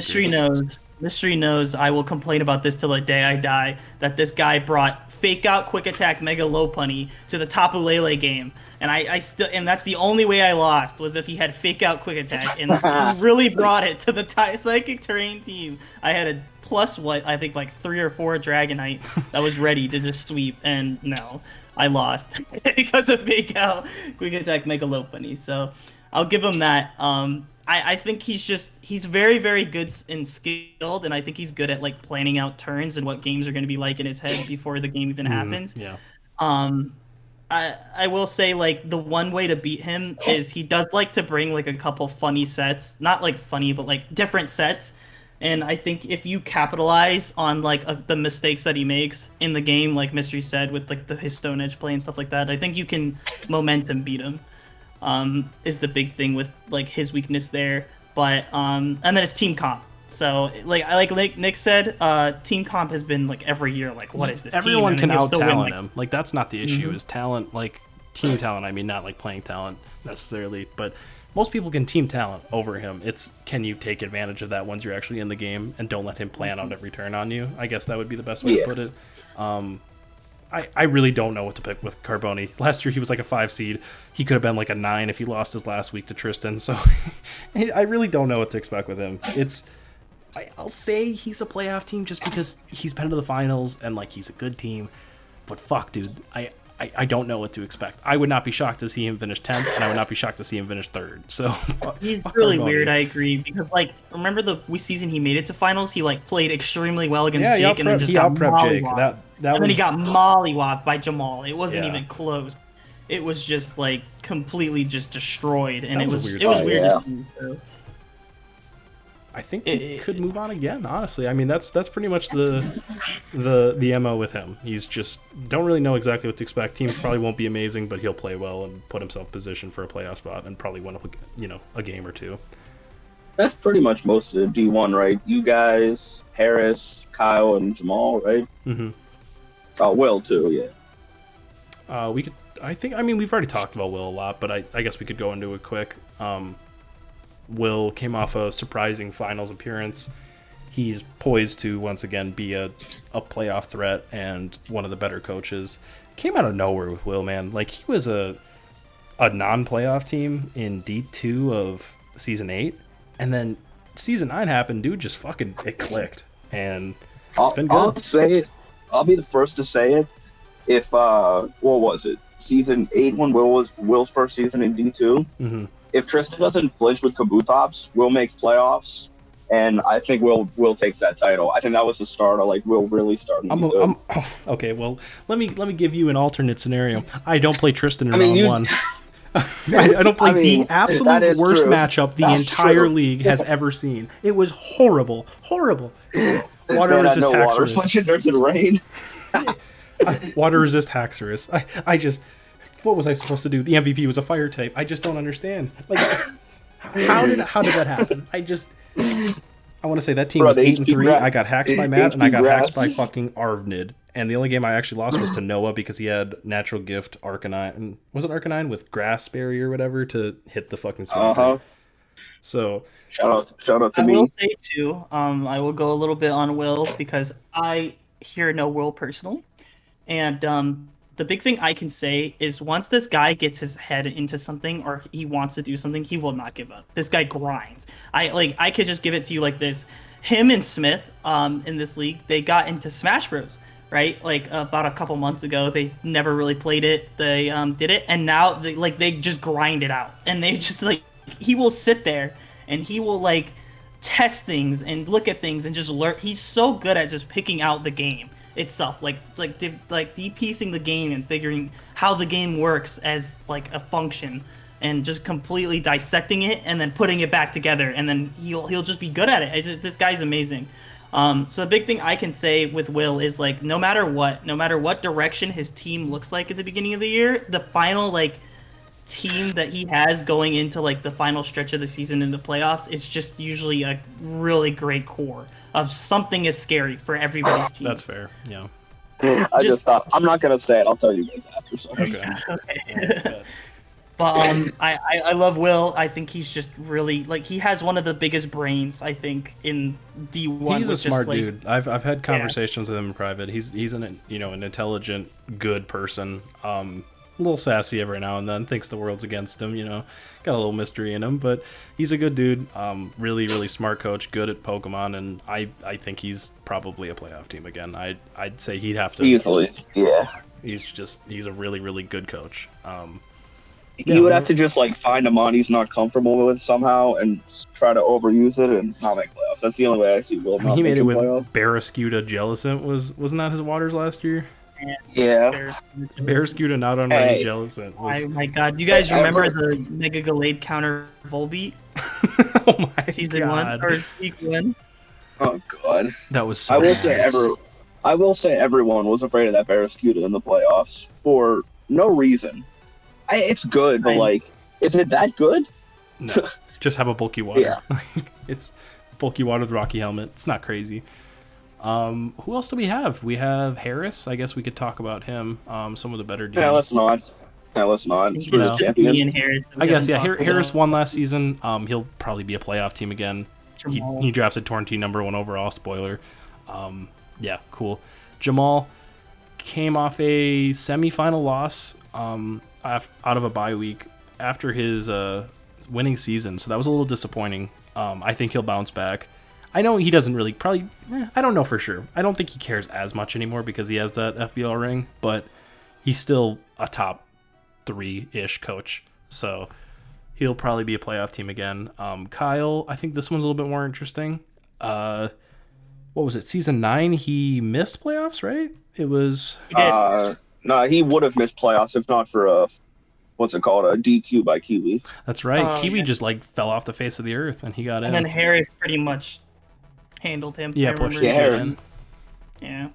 Mystery knows I will complain about this till the day I die, that this guy brought fake out quick attack mega low punny to the Tapu Lele game. And and that's the only way I lost, was if he had fake out quick attack, and he really brought it to the psychic terrain team. I had a I think like 3 or 4 Dragonite that was ready to just sweep, and no, I lost because of fake out quick attack mega low punny. So I'll give him that. I think he's very, very good and skilled, and I think he's good at like planning out turns and what games are going to be like in his head before the game even happens. Yeah. I will say like the one way to beat him is he does like to bring like a couple funny sets, not like funny, but like different sets. And I think if you capitalize on like the mistakes that he makes in the game, like Mystery said with like his Stone Edge play and stuff like that, I think you can momentum beat him. Is the big thing with like his weakness there, but and then it's team comp. So like Nick said, team comp has been like every year like what is this? Everyone can out talent him. Like that's not the issue. Is talent, like team talent. I mean, not like playing talent necessarily, but most people can team talent over him. It's can you take advantage of that once you're actually in the game and don't let him plan out every turn on you. I guess that would be the best way to put it. I really don't know what to pick with Carboni. Last year he was like a 5 seed. He could have been like a 9 if he lost his last week to Tristan. So I really don't know what to expect with him. I'll say he's a playoff team just because he's been to the finals and like he's a good team. But fuck, dude, I don't know what to expect. I would not be shocked to see him finish 10th, and I would not be shocked to see him finish 3rd. So he's really weird. I agree, because like remember the season he made it to finals, he like played extremely well against Jake, and then just got mollywopped. Then he got mollywopped by Jamal. It wasn't even close. It was just like completely just destroyed, and it was weird to see. So. I think we could move on again, honestly. I mean, that's pretty much the MO with him. He's just don't really know exactly what to expect. Teams probably won't be amazing, but he'll play well and put himself in position for a playoff spot and probably win a game or two. That's pretty much most of the D1, right? You guys, Harris, Kyle, and Jamal, right? Mm-hmm. Oh, Will too, yeah. We could. I think. I mean, we've already talked about Will a lot, but I guess we could go into it quick. Will came off a surprising finals appearance. He's poised to once again be a playoff threat and one of the better coaches. Came out of nowhere with Will, man. Like he was a non-playoff team in D2 of season 8, and then season 9 happened. Dude, just fucking it clicked, and it's been good. I'll say it. I'll be the first to say it. If what was it? Season 8 when Will was Will's first season in D2. Mm-hmm. If Tristan doesn't flinch with Kabutops, Will makes playoffs, and I think Will takes that title. I think that was the start of like Will really starting. Okay, well, let me give you an alternate scenario. I don't play Tristan in round 1. I don't play the absolute worst matchup the entire league has ever seen. It was horrible. Water resist Haxorus. Water resist Haxorus. I just. What was I supposed to do? The MVP was a fire type. I just don't understand. Like, How did that happen? I want to say that team was 8-3. I got hacked by Matt, and I got hacked by fucking Arvnid. And the only game I actually lost was to Noah because he had Natural Gift Arcanine. Was it Arcanine with Grass Berry or whatever to hit the fucking Swampert? So shout out to me. I will say too. I will go a little bit on Will because I here know Will personally, and the big thing I can say is once this guy gets his head into something or he wants to do something, he will not give up. This guy grinds. I could just give it to you like this. Him and Smith in this league, they got into Smash Bros. Right? Like about a couple months ago, they never really played it. They did it, and now they just grind it out. And they just he will sit there and he will test things and look at things and just learn. He's so good at just picking out the game itself, de-piecing the game and figuring how the game works as a function, and just completely dissecting it and then putting it back together, and then he'll just be good at it. This guy's amazing. So the big thing I can say with Will is no matter what direction his team looks like at the beginning of the year, the final team that he has going into the final stretch of the season in the playoffs is just usually a really great core of something is scary for everybody's team. That's fair. Yeah. I just thought I'm not gonna say it. I'll tell you guys after. Sorry. Okay. But I love Will. I think he's just really he has one of the biggest brains I think in D1. He's a smart dude. I've had conversations with him in private. He's an intelligent, good person. A little sassy every now and then. Thinks the world's against him. Got a little mystery in him, but he's a good dude. Really, really smart coach. Good at Pokemon, and I think he's probably a playoff team again. I'd say he'd have to easily. Yeah. He's a really, really good coach. He would have to just find a mon he's not comfortable with somehow and try to overuse it and not make playoffs. That's the only way I see Will. He made it with Barrascuda Jellicent. Wasn't that his waters last year? Yeah. Barrascuda not on running Jellicent. Oh my god! You guys remember the Mega Gallade counter Volbeat? Oh my Season god. 1 or week 1? Oh god. That was so I will say everyone was afraid of that Barrascuda in the playoffs for no reason. It's good, but is it that good? No, just have a bulky water. Yeah. It's bulky water with Rocky Helmet. It's not crazy. Who else do we have? We have Harris. I guess we could talk about him. Some of the better. Yeah, let's not. Screw the champion. Harris, I guess Harris won last season. He'll probably be a playoff team again. He drafted Torrentine number 1 overall. Spoiler. Yeah, cool. Jamal came off a semifinal loss. Out of a bye week after his winning season, so that was a little disappointing. I think he'll bounce back. I know he doesn't really I don't know for sure. I don't think he cares as much anymore because he has that FBL ring, but he's still a top 3-ish coach, so he'll probably be a playoff team again. Kyle, I think this one's a little bit more interesting. What was it? Season 9, he missed playoffs, right? It was. No, he would have missed playoffs if not for what's it called, a DQ by Kiwi. That's right. Kiwi just fell off the face of the earth, and he got in. And then Harris pretty much handled him. Yeah, pushed his shit in. Yeah.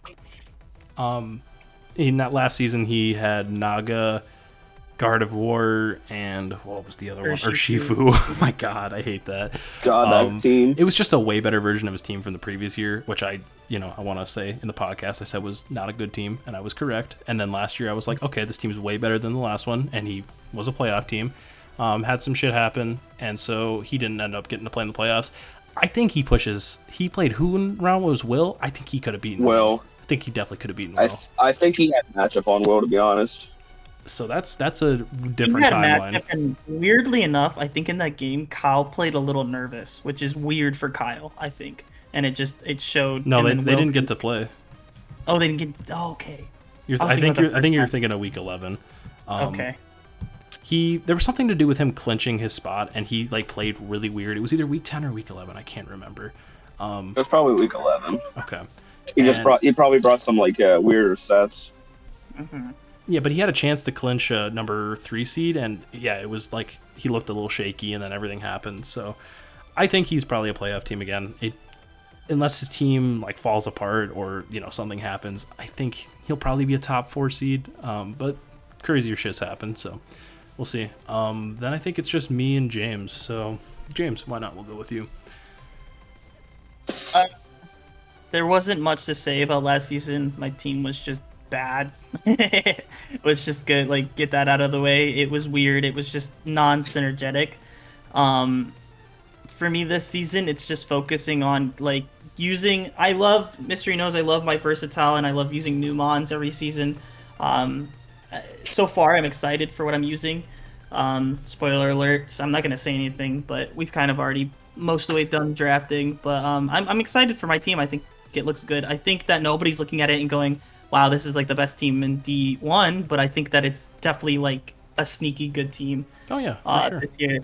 In that last season, he had Naga, Gardevoir, and what was the other one? Urshifu. Oh my god, I hate that. That team. It was just a way better version of his team from the previous year, which I want to say in the podcast, I said was not a good team, and I was correct. And then last year, I was like, okay, this team's way better than the last one, and he was a playoff team. Had some shit happen, and so he didn't end up getting to play in the playoffs. I think he pushes. He played who in round? Was Will? I think he could have beaten Will. I think he definitely could have beaten Will. I think he had matchup on Will, to be honest. So that's a different timeline. And weirdly enough, I think in that game, Kyle played a little nervous, which is weird for Kyle, I think. And it showed. No, they didn't get to play. Oh, they didn't get. Oh, okay. I think you're thinking of week 11. Okay. There was something to do with him clinching his spot, and he played really weird. It was either week 10 or week 11. I can't remember. It was probably week 11. Okay. He probably brought some weirder sets. Mm-hmm. Yeah, but he had a chance to clinch a number 3 seed, and yeah, it was he looked a little shaky, and then everything happened. So I think he's probably a playoff team again. Unless his team falls apart or something happens, I think he'll probably be a top 4 seed. But crazier shit's happened, so we'll see. Then I think it's just me and James. So James, why not? We'll go with you. There wasn't much to say about last season. My team was just bad. It was just good. Like, get that out of the way. It was weird. It was just non-synergetic. For me this season, it's just focusing on like using. I love Mystery knows I love my versatile and I love using new mons every season. So far, I'm excited for what I'm using. Spoiler alert, I'm not gonna say anything, but we've kind of already most of the way done drafting. But I'm excited for my team. I think it looks good. I think that nobody's looking at it and going, wow, this is like the best team in D1, but I think that it's definitely like a sneaky good team. Oh yeah, for sure. This year.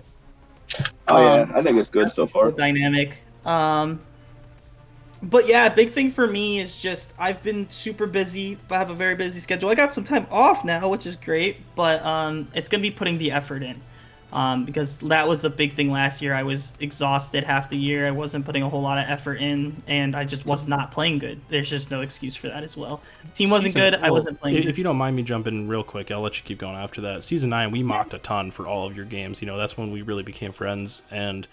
Oh yeah, I think it's good so far. Dynamic. But yeah, big thing for me is just I've been super busy. I have a very busy schedule. I got some time off now, which is great, but it's gonna be putting the effort in. Because that was the big thing last year. I was exhausted half the year. I wasn't putting a whole lot of effort in, and I just was not playing good. There's just no excuse for that as well. Team wasn't good. I wasn't playing good. If you don't mind me jumping real quick, I'll let you keep going after that. Season 9, we mocked a ton for all of your games. That's when we really became friends, and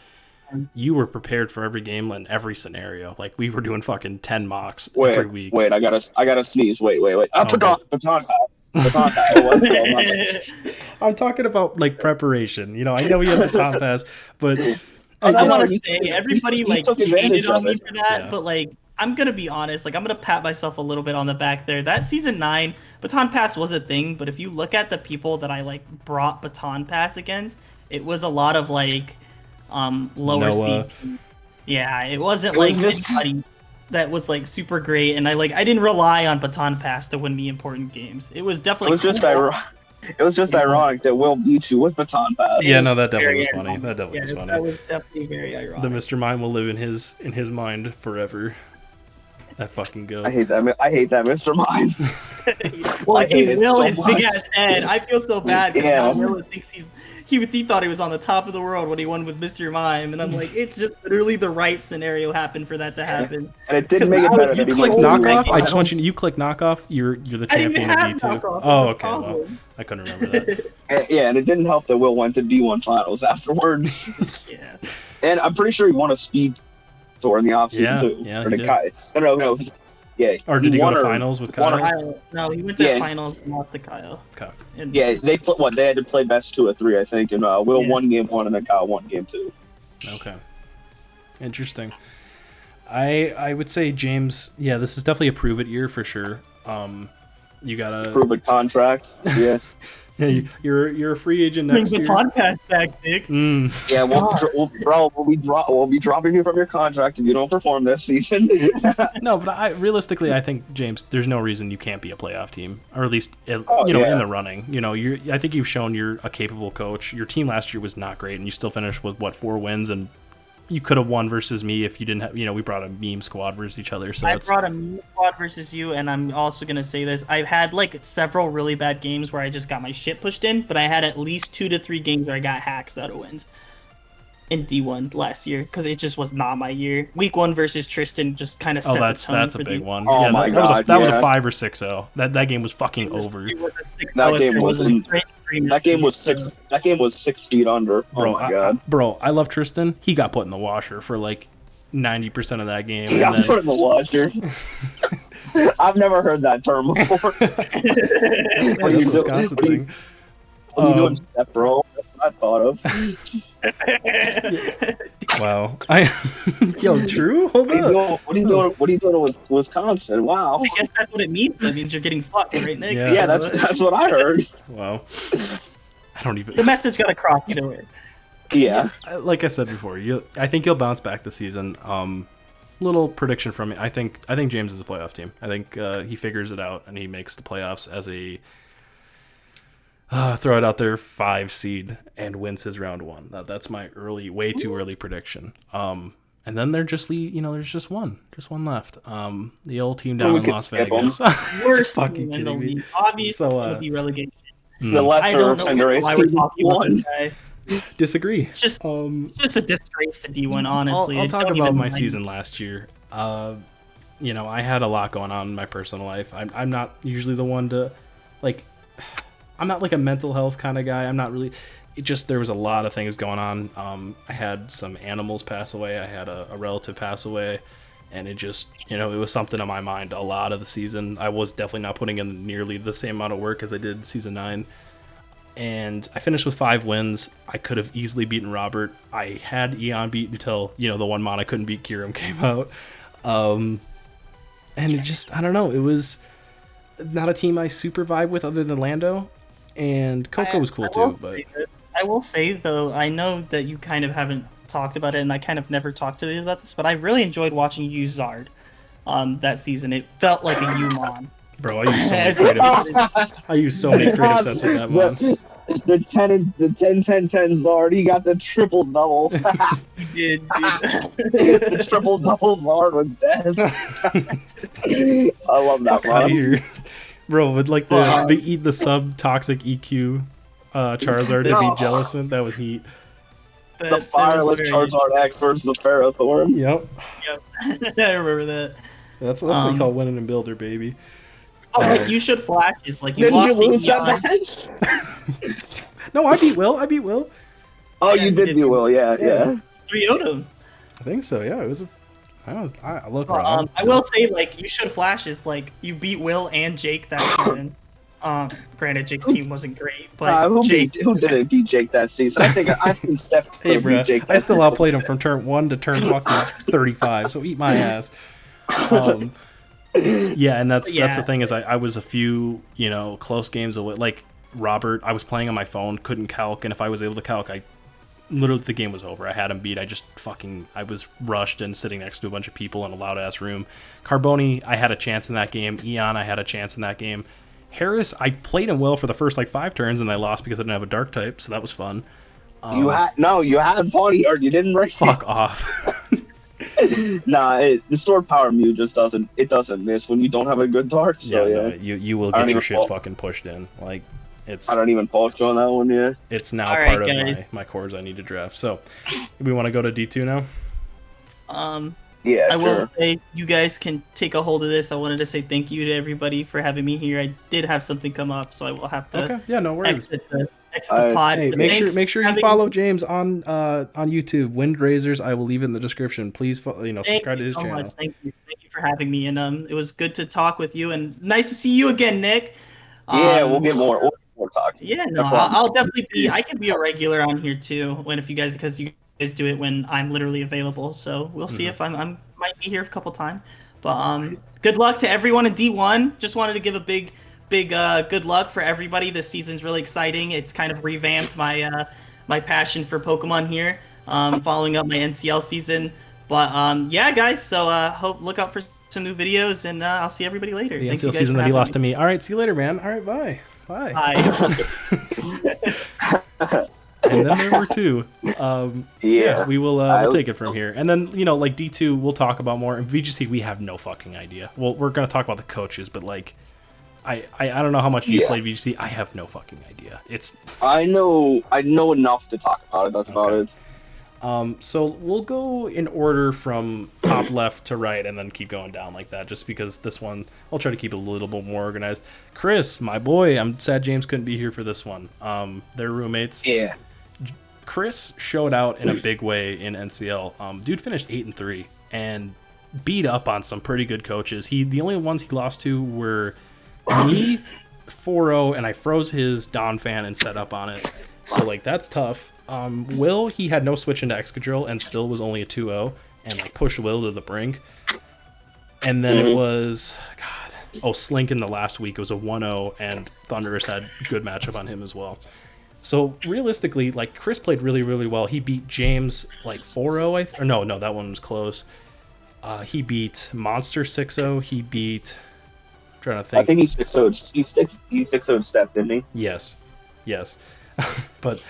you were prepared for every game and every scenario. Like, we were doing fucking 10 mocks every week. Wait, I gotta sneeze. Wait. Baton pass. I'm talking about like preparation. I know you have the top pass, but I want to say everybody like hated on me for that. Yeah. But like, I'm gonna be honest. Like, I'm gonna pat myself a little bit on the back there. That season 9 baton pass was a thing, but if you look at the people that I like brought baton pass against, it was a lot of like lower seed. Yeah, it wasn't like anybody that was like super great, and I didn't rely on baton pass to win me important games. It was definitely it was just ironic that Will beat you with baton pass. Yeah, no, that definitely was funny. That definitely was funny. That was definitely very ironic. The Mr. Mime will live in his mind forever. That fucking goat. I hate that Mr. Mime. Well, I hate Will, his big ass head. I feel so bad because Will thinks he thought he was on the top of the world when he won with Mr. Mime, and I'm like, it's just literally the right scenario happened for that to happen. And it didn't make it better. You click knockoff. I just want you click knockoff. You're the champion of D2. Oh, okay. Well, I couldn't remember that. And it didn't help that Will went to D1 finals afterwards. Yeah. And I'm pretty sure he won a speed tour in the offseason too. Yeah, he did. No. Yeah. Or did he go to finals with Kyle? No, he went to finals and lost to Kyle. Okay. Yeah, they had to play best 2 or 3, I think, and Will won game 1 and then Kyle won game 2. Okay. Interesting. I would say James. Yeah, this is definitely a prove it year for sure. You gotta prove it contract. Yeah. Yeah, you're a free agent next year. Baton pass back, Nick. Yeah, we'll be dropping you from your contract if you don't perform this season. No, but realistically, I think, James, there's no reason you can't be a playoff team, or at least in the running. I think you've shown you're a capable coach. Your team last year was not great, and you still finished with 4 wins, and you could have won versus me if you didn't have. We brought a meme squad versus each other. So I brought a meme squad versus you, and I'm also gonna say this: I've had several really bad games where I just got my shit pushed in, but I had at least 2 to 3 games where I got hacks out of wins in D1 last year because it just was not my year. Week 1 versus Tristan just kind of set the tone. That's a big one. Oh yeah, my God, that was a 5 or 6-0. That game was fucking over. That game was 6 feet under. Bro, oh my God. I love Tristan. He got put in the washer for 90% of that game. He got put in the washer. I've never heard that term before. That's a Wisconsin thing. What are you doing, step bro? That's what I thought of. Wow. Yo, Drew, hold up. What are you doing with Wisconsin? Wow. I guess that's what it means. That means you're getting fucked, right, Nick? Yeah, that's what I heard. Wow. I don't even. The message got across either way. Yeah. Like I said before, I think you'll bounce back this season. Little prediction from me. I think James is a playoff team. I think he figures it out and he makes the playoffs as a throw it out there 5 seed and wins his round 1. That's my way too early prediction. And then there's just one left. The old team down in Las Vegas. Worst fucking in the league. Obviously, so, be relegation. The lesser offender is D1. Disagree. It's just a disgrace to D1, honestly. I'll talk about my season last year. I had a lot going on in my personal life. I'm not usually the one to I'm not like a mental health kind of guy. I'm not really. there was a lot of things going on. I had some animals pass away. I had a relative pass away, and it just, it was something on my mind a lot of the season. I was definitely not putting in nearly the same amount of work as I did season 9. And I finished with 5 wins. I could have easily beaten Robert. I had Eon beat until, the one mod I couldn't beat, Kirim, came out. And it just, I don't know. It was not a team I super vibe with other than Lando. And Coco was cool too. But I will say, though, I know that you kind of haven't talked about it, and I kind of never talked to you about this, but I really enjoyed watching you use Zard that season. It felt like a Umon. Bro, I used so many creative sets with that mod. The 10 Zard, he got the triple double. He did, dude. The triple double Zard with death. I love that mod. Bro, with like the sub toxic EQ Charizard to beat Jellicent, that was heat. The fireless Charizard X versus the Ferrothorn. Yep. I remember that. That's what we call winning in Builder, baby. Oh, like you should flashes. Like you Didn't lost you lose that match? No, I beat Will. Oh, you did beat Will, yeah. 3-0'd him. I think so, yeah. It was I look wrong. I will say, like, you should flashes. Like, you beat Will and Jake that season. Granted, Jake's team wasn't great, but who didn't beat Jake that season? I think Steph hey, bro, beat Jake. I still outplayed him from turn 1 to turn fucking 35. So eat my ass. Yeah, and that's the thing is I was a few close games away. Like Robert, I was playing on my phone, couldn't calc, and if I was able to calc, literally the game was over. I had him beat. I was rushed and sitting next to a bunch of people in a loud ass room. Carboni, I had a chance in that game. Eon, I had a chance in that game. Harris, I played him well for the first 5 turns, and I lost because I didn't have a dark type, so that was fun. You had Pony, or you didn't break. Fuck off. Nah, the stored power Mew just doesn't miss when you don't have a good dark. So no, you will get your shit fucking pushed in. Like I don't even fault you on that one. Yeah, it's now part of my cores I need to draft. So we want to go to D2 now. Yeah, I will say you guys can take a hold of this. I wanted to say thank you to everybody for having me here. I did have something come up, so I will have to. Okay, yeah, no worries. Exit the pod. Hey, make sure you follow James on YouTube. Wind Razors. I will leave it in the description. Please, subscribe to his channel. Much. Thank you for having me, and it was good to talk with you, and nice to see you again, Nick. Yeah, we'll get more talks. Yeah, no, I'll definitely be. I can be a regular on here too because you guys do it when I'm literally available. So we'll see if I might be here a couple times. But good luck to everyone in D1. Just wanted to give a big good luck for everybody. This season's really exciting. It's kind of revamped my my passion for Pokemon here, following up my NCL season. But yeah, guys, so look out for some new videos, and I'll see everybody later. The NCL season that he lost to me. All right, see you later, man. All right, bye. Bye. And then there were 2. We will we'll take it from here. And then, like D2, we'll talk about more. And VGC, we have no fucking idea. Well, we're going to talk about the coaches, but like, I don't know how much you played VGC. I have no fucking idea. I know enough to talk about it. That's about it. So we'll go in order from top left to right and then keep going down like that, just because this one, I'll try to keep it a little bit more organized. Chris, my boy, I'm sad James couldn't be here for this one. They're roommates. Yeah. Chris showed out in a big way in NCL. Dude finished 8-3 and beat up on some pretty good coaches. The only ones he lost to were me, 4-0, and I froze his Don fan and set up on it. So like that's tough. Will, he had no switch into Excadrill and still was only a 2-0 and like pushed Will to the brink. And then it was Slink in the last week. It was a 1-0 and Thunderous had good matchup on him as well. So realistically, like Chris played really, really well. He beat James like 4-0, no, that one was close. He beat Monster 6-0. He beat. I'm trying to think. I think he 6-0'd. He 6-0'd Steph, didn't he? Yes. But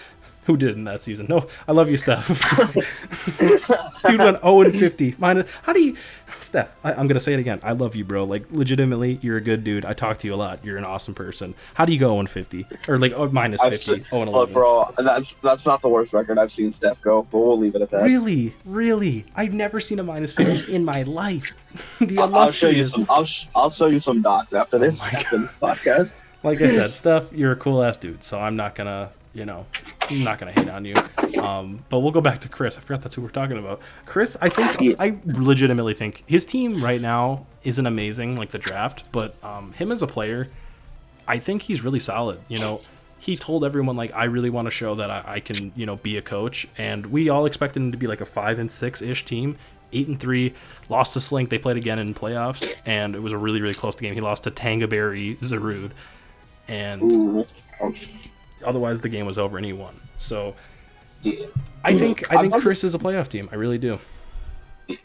who did in that season? No, I love you, Steph. Dude went 0-50. How do you, Steph? I'm gonna say it again. I love you, bro. Like legitimately, you're a good dude. I talk to you a lot. You're an awesome person. How do you go 0-50 or like minus 50? 0-11. Bro, that's not the worst record I've seen Steph go. But we'll leave it at that. Really, I've never seen a minus 50 in my life. I'll show you some. I'll show you some docs after this podcast. Like I said, Steph, you're a cool ass dude. So I'm not gonna I'm not going to hate on you. But we'll go back to Chris. I forgot that's who we're talking about. Chris, I legitimately think his team right now isn't amazing, like the draft, but him as a player, I think he's really solid. He told everyone, like, I really want to show that I can, be a coach. And we all expected him to be like a 5-6-ish team. 8-3, lost to Slink. They played again in playoffs, and it was a really, really close game. He lost to Tangaberry Zarude, and otherwise the game was over and he won. So I think Chris is a playoff team. I really do.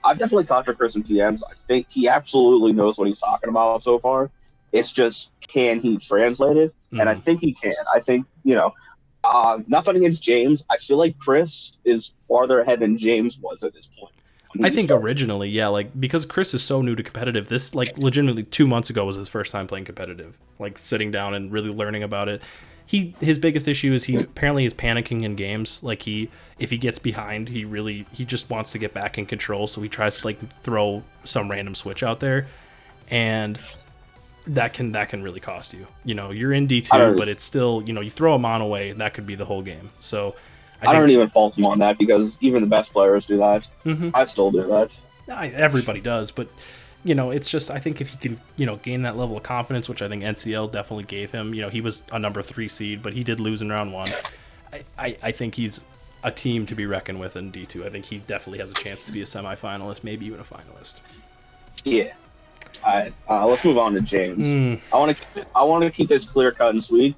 I've definitely talked to Chris in PMs. I think he absolutely knows what he's talking about so far. It's just, can he translate it? And I think he can. I think, nothing against James. I feel like Chris is farther ahead than James was at this point. I think originally, yeah, like, because Chris is so new to competitive, this, like, legitimately 2 months ago was his first time playing competitive, like, sitting down and really learning about it. His biggest issue is he apparently is panicking in games. Like, if he gets behind, he just wants to get back in control, so he tries to, like, throw some random switch out there, and that can really cost you. You're in D2, but it's still, you throw a mono away, that could be the whole game. So I don't even fault him on that, because even the best players do that. I still do that. Everybody does, but it's just, I think if he can, gain that level of confidence, which I think NCL definitely gave him. He was a number 3 seed, but he did lose in round 1. I think he's a team to be reckoned with in D2. I think he definitely has a chance to be a semifinalist, maybe even a finalist. Yeah. All right, let's move on to James. I want to keep this clear cut and sweet.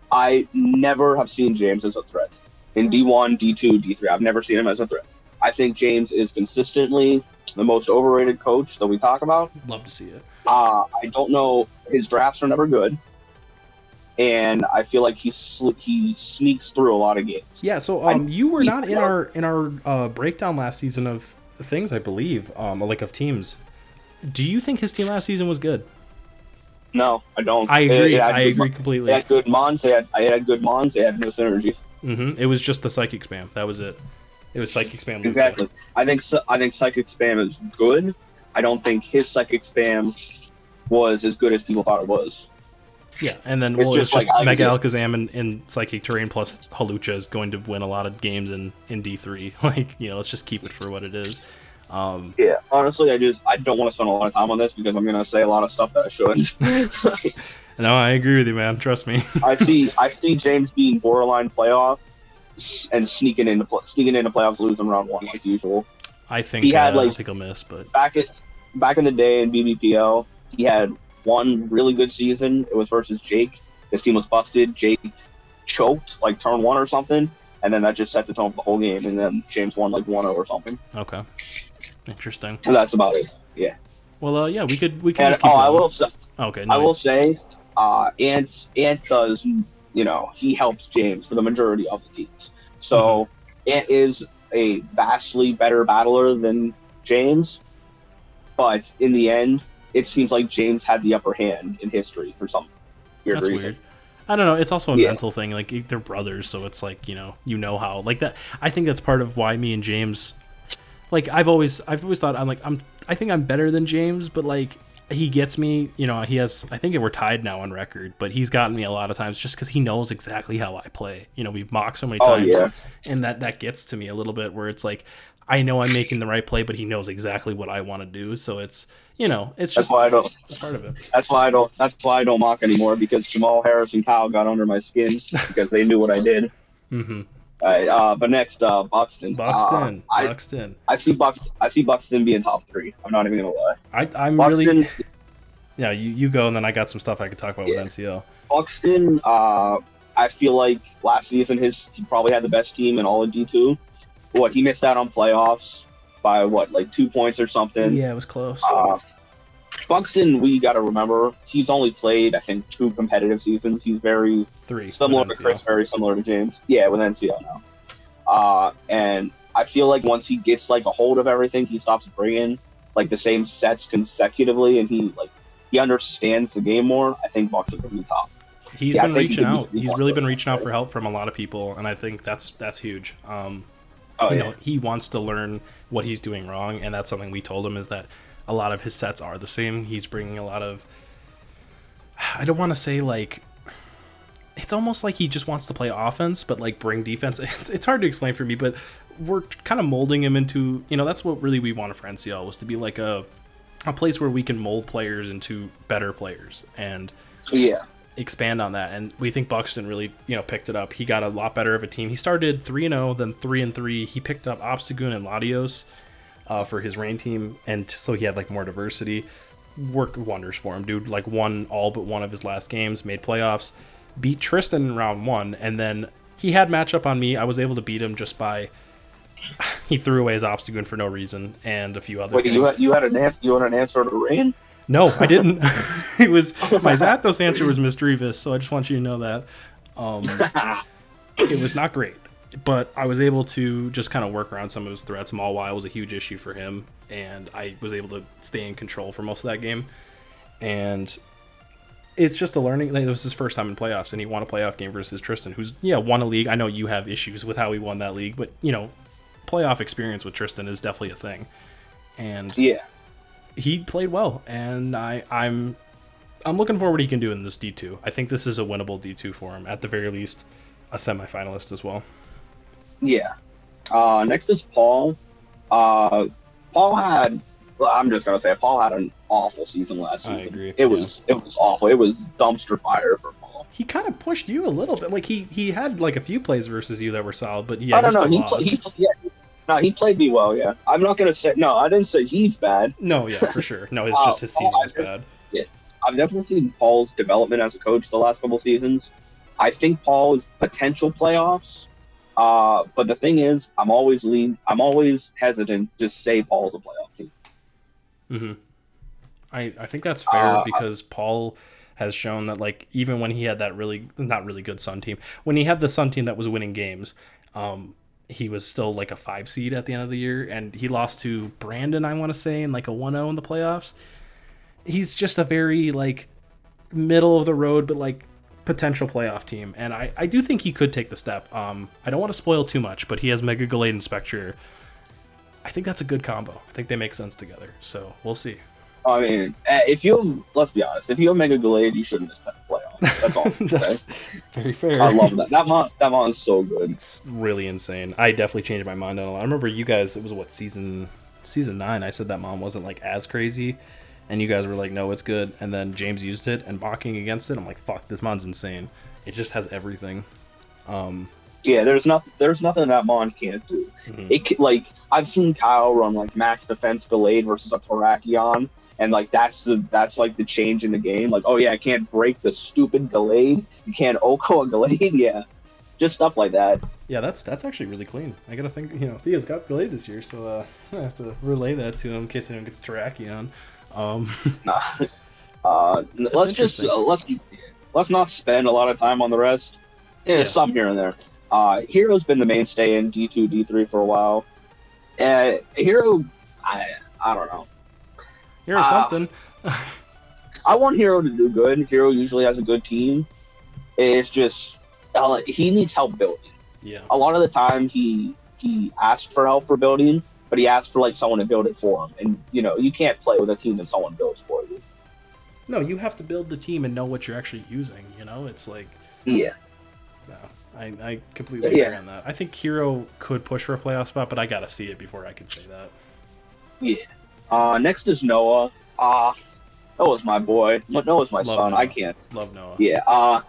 I never have seen James as a threat. In D1, D2, D3, I've never seen him as a threat. I think James is consistently the most overrated coach that we talk about. Love to see it. I don't know. His drafts are never good, and I feel like he sneaks through a lot of games. Yeah. So you were not in our breakdown last season of things, I believe, like of teams. Do you think his team last season was good? No, I don't. I agree. I agree completely. They had good mons. They had good mons. They had no synergy. It was just the psychic spam. That was it. It was psychic spam. Exactly. I think psychic spam is good. I don't think his psychic spam was as good as people thought it was. Yeah, and then it's just Mega Alakazam and Psychic Terrain plus Halucha is going to win a lot of games in D3. Like, let's just keep it for what it is. Yeah, honestly, I don't want to spend a lot of time on this because I'm going to say a lot of stuff that I shouldn't. No, I agree with you, man. Trust me. I see James being borderline playoff and sneaking into playoffs, losing round 1 like usual. I think he'll miss, but back in the day in BBPL, he had one really good season. It was versus Jake. His team was busted. Jake choked like turn 1 or something, and then that just set the tone for the whole game. And then James won like 1-0 or something. Okay, interesting. And that's about it. Yeah. Well, yeah, we could. And, just keep I will say. Okay. No, I will say. Ant does, he helps James for the majority of the teams. So Ant is a vastly better battler than James, but in the end, it seems like James had the upper hand in history for some weird reason. Weird. I don't know. It's also a mental thing. Like, they're brothers, so it's like, how. Like, that. I think that's part of why me and James, like, I've always thought I think I'm better than James, but like, he gets me, he has, I think we're tied now on record, but he's gotten me a lot of times just because he knows exactly how I play. We've mocked so many times, and that gets to me a little bit where it's like, I know I'm making the right play, but he knows exactly what I want to do. So it's, it's just, it's part of it. That's why I don't mock anymore, because Jamal Harris and Kyle got under my skin because they knew what I did. But next, Buxton. Buxton. I see Buxton being top 3. I'm not even gonna lie. I'm Buxton, really. Yeah, you go, and then I got some stuff I could talk about with NCL. Buxton. I feel like last season he probably had the best team in all of D2. He missed out on playoffs by 2 points or something. Yeah, it was close. Buxton, we got to remember, he's only played, I think, 2 competitive seasons. He's very similar to Chris, very similar to James. Yeah, with NCL now. And I feel like once he gets a hold of everything, he stops bringing the same sets consecutively, and he understands the game more. I think Buxton will be top. He's been reaching out. He's really been reaching out for help from a lot of people, and I think that's huge. He wants to learn what he's doing wrong, and that's something we told him, is that a lot of his sets are the same. He's bringing a lot of, I don't want to say it's almost like he just wants to play offense, but like bring defense. It's hard to explain for me, but we're kind of molding him into, that's what really we wanted for NCL, was to be like a place where we can mold players into better players and expand on that. And we think Buxton really, picked it up. He got a lot better of a team. He started 3-0, then 3-3. He picked up Obstagoon and Latios for his rain team, and so he had like more diversity. Worked wonders for him, dude. Like won all but one of his last games, made playoffs, beat Tristan in round 1, and then he had matchup on me. I was able to beat him just by he threw away his Obstagoon for no reason and a few other things. You had an answer to rain? No, I didn't. It was my Zathos answer was Misdreavus, so I just want you to know that. It was not great, but I was able to just kind of work around some of his threats. Mawile was a huge issue for him, and I was able to stay in control for most of that game. And it's just a learning. Like, it was his first time in playoffs, and he won a playoff game versus Tristan, who's won a league. I know you have issues with how he won that league, but playoff experience with Tristan is definitely a thing. And he played well, and I'm looking forward to what he can do in this D2. I think this is a winnable D2 for him, at the very least, a semifinalist as well. Yeah. Next is Paul. Paul had an awful season last season. I agree. It was awful. It was dumpster fire for Paul. He kind of pushed you a little bit. Like he had like a few plays versus you that were solid, but I don't know. He played me well. Yeah, I'm not gonna say no. I didn't say he's bad. No, yeah, for sure. No, it's just his season was bad. Yeah, I've definitely seen Paul's development as a coach the last couple seasons. I think Paul is potential playoffs. But the thing is, I'm always hesitant to say Paul's a playoff team. Mm-hmm. I think that's fair because Paul has shown that, like, even when he had that not really good Sun team, when he had the Sun team that was winning games, he was still like a 5 seed at the end of the year, and he lost to Brandon, I want to say, in like a 1-0 in the playoffs. He's just a very like middle of the road, but like potential playoff team, and I do think he could take the step. I don't want to spoil too much, but he has Mega Gallade and Spectre. I think that's a good combo. I think they make sense together, so we'll see. I mean, let's be honest, if you have Mega Gallade, you shouldn't have spent the playoffs. That's all. That's very fair. I love that. That mon is so good. It's really insane. I definitely changed my mind on a lot. I remember you guys, it was season 9, I said that mon wasn't like as crazy, and you guys were like, no, it's good. And then James used it and mocking against it. I'm like, fuck, this mon's insane. It just has everything. Yeah, there's nothing that mon can't do. Mm-hmm. I've seen Kyle run like max defense Gallade versus a Terrakion, and like that's like the change in the game. Like, oh yeah, I can't break the stupid Gallade. You can't Oko a Gallade. Yeah, just stuff like that. Yeah, that's actually really clean. I gotta think. Theo's got Gallade this year, so I have to relay that to him in case I don't get the Terrakion. Let's not spend a lot of time on the rest. Yeah, some here and there. Hero's been the mainstay in D2, D3 for a while. Hero, I don't know. Hero's something. I want Hero to do good. Hero usually has a good team. It's just he needs help building. Yeah. A lot of the time he asked for help for building, but he asked for like someone to build it for him. And you can't play with a team that someone builds for you. No, you have to build the team and know what you're actually using. It's like yeah. No, I completely agree on that. I think Hero could push for a playoff spot, but I gotta see it before I can say that. Yeah. Next is Noah. Noah's my boy. Noah's my son. Noah. I can't. Love Noah. Yeah.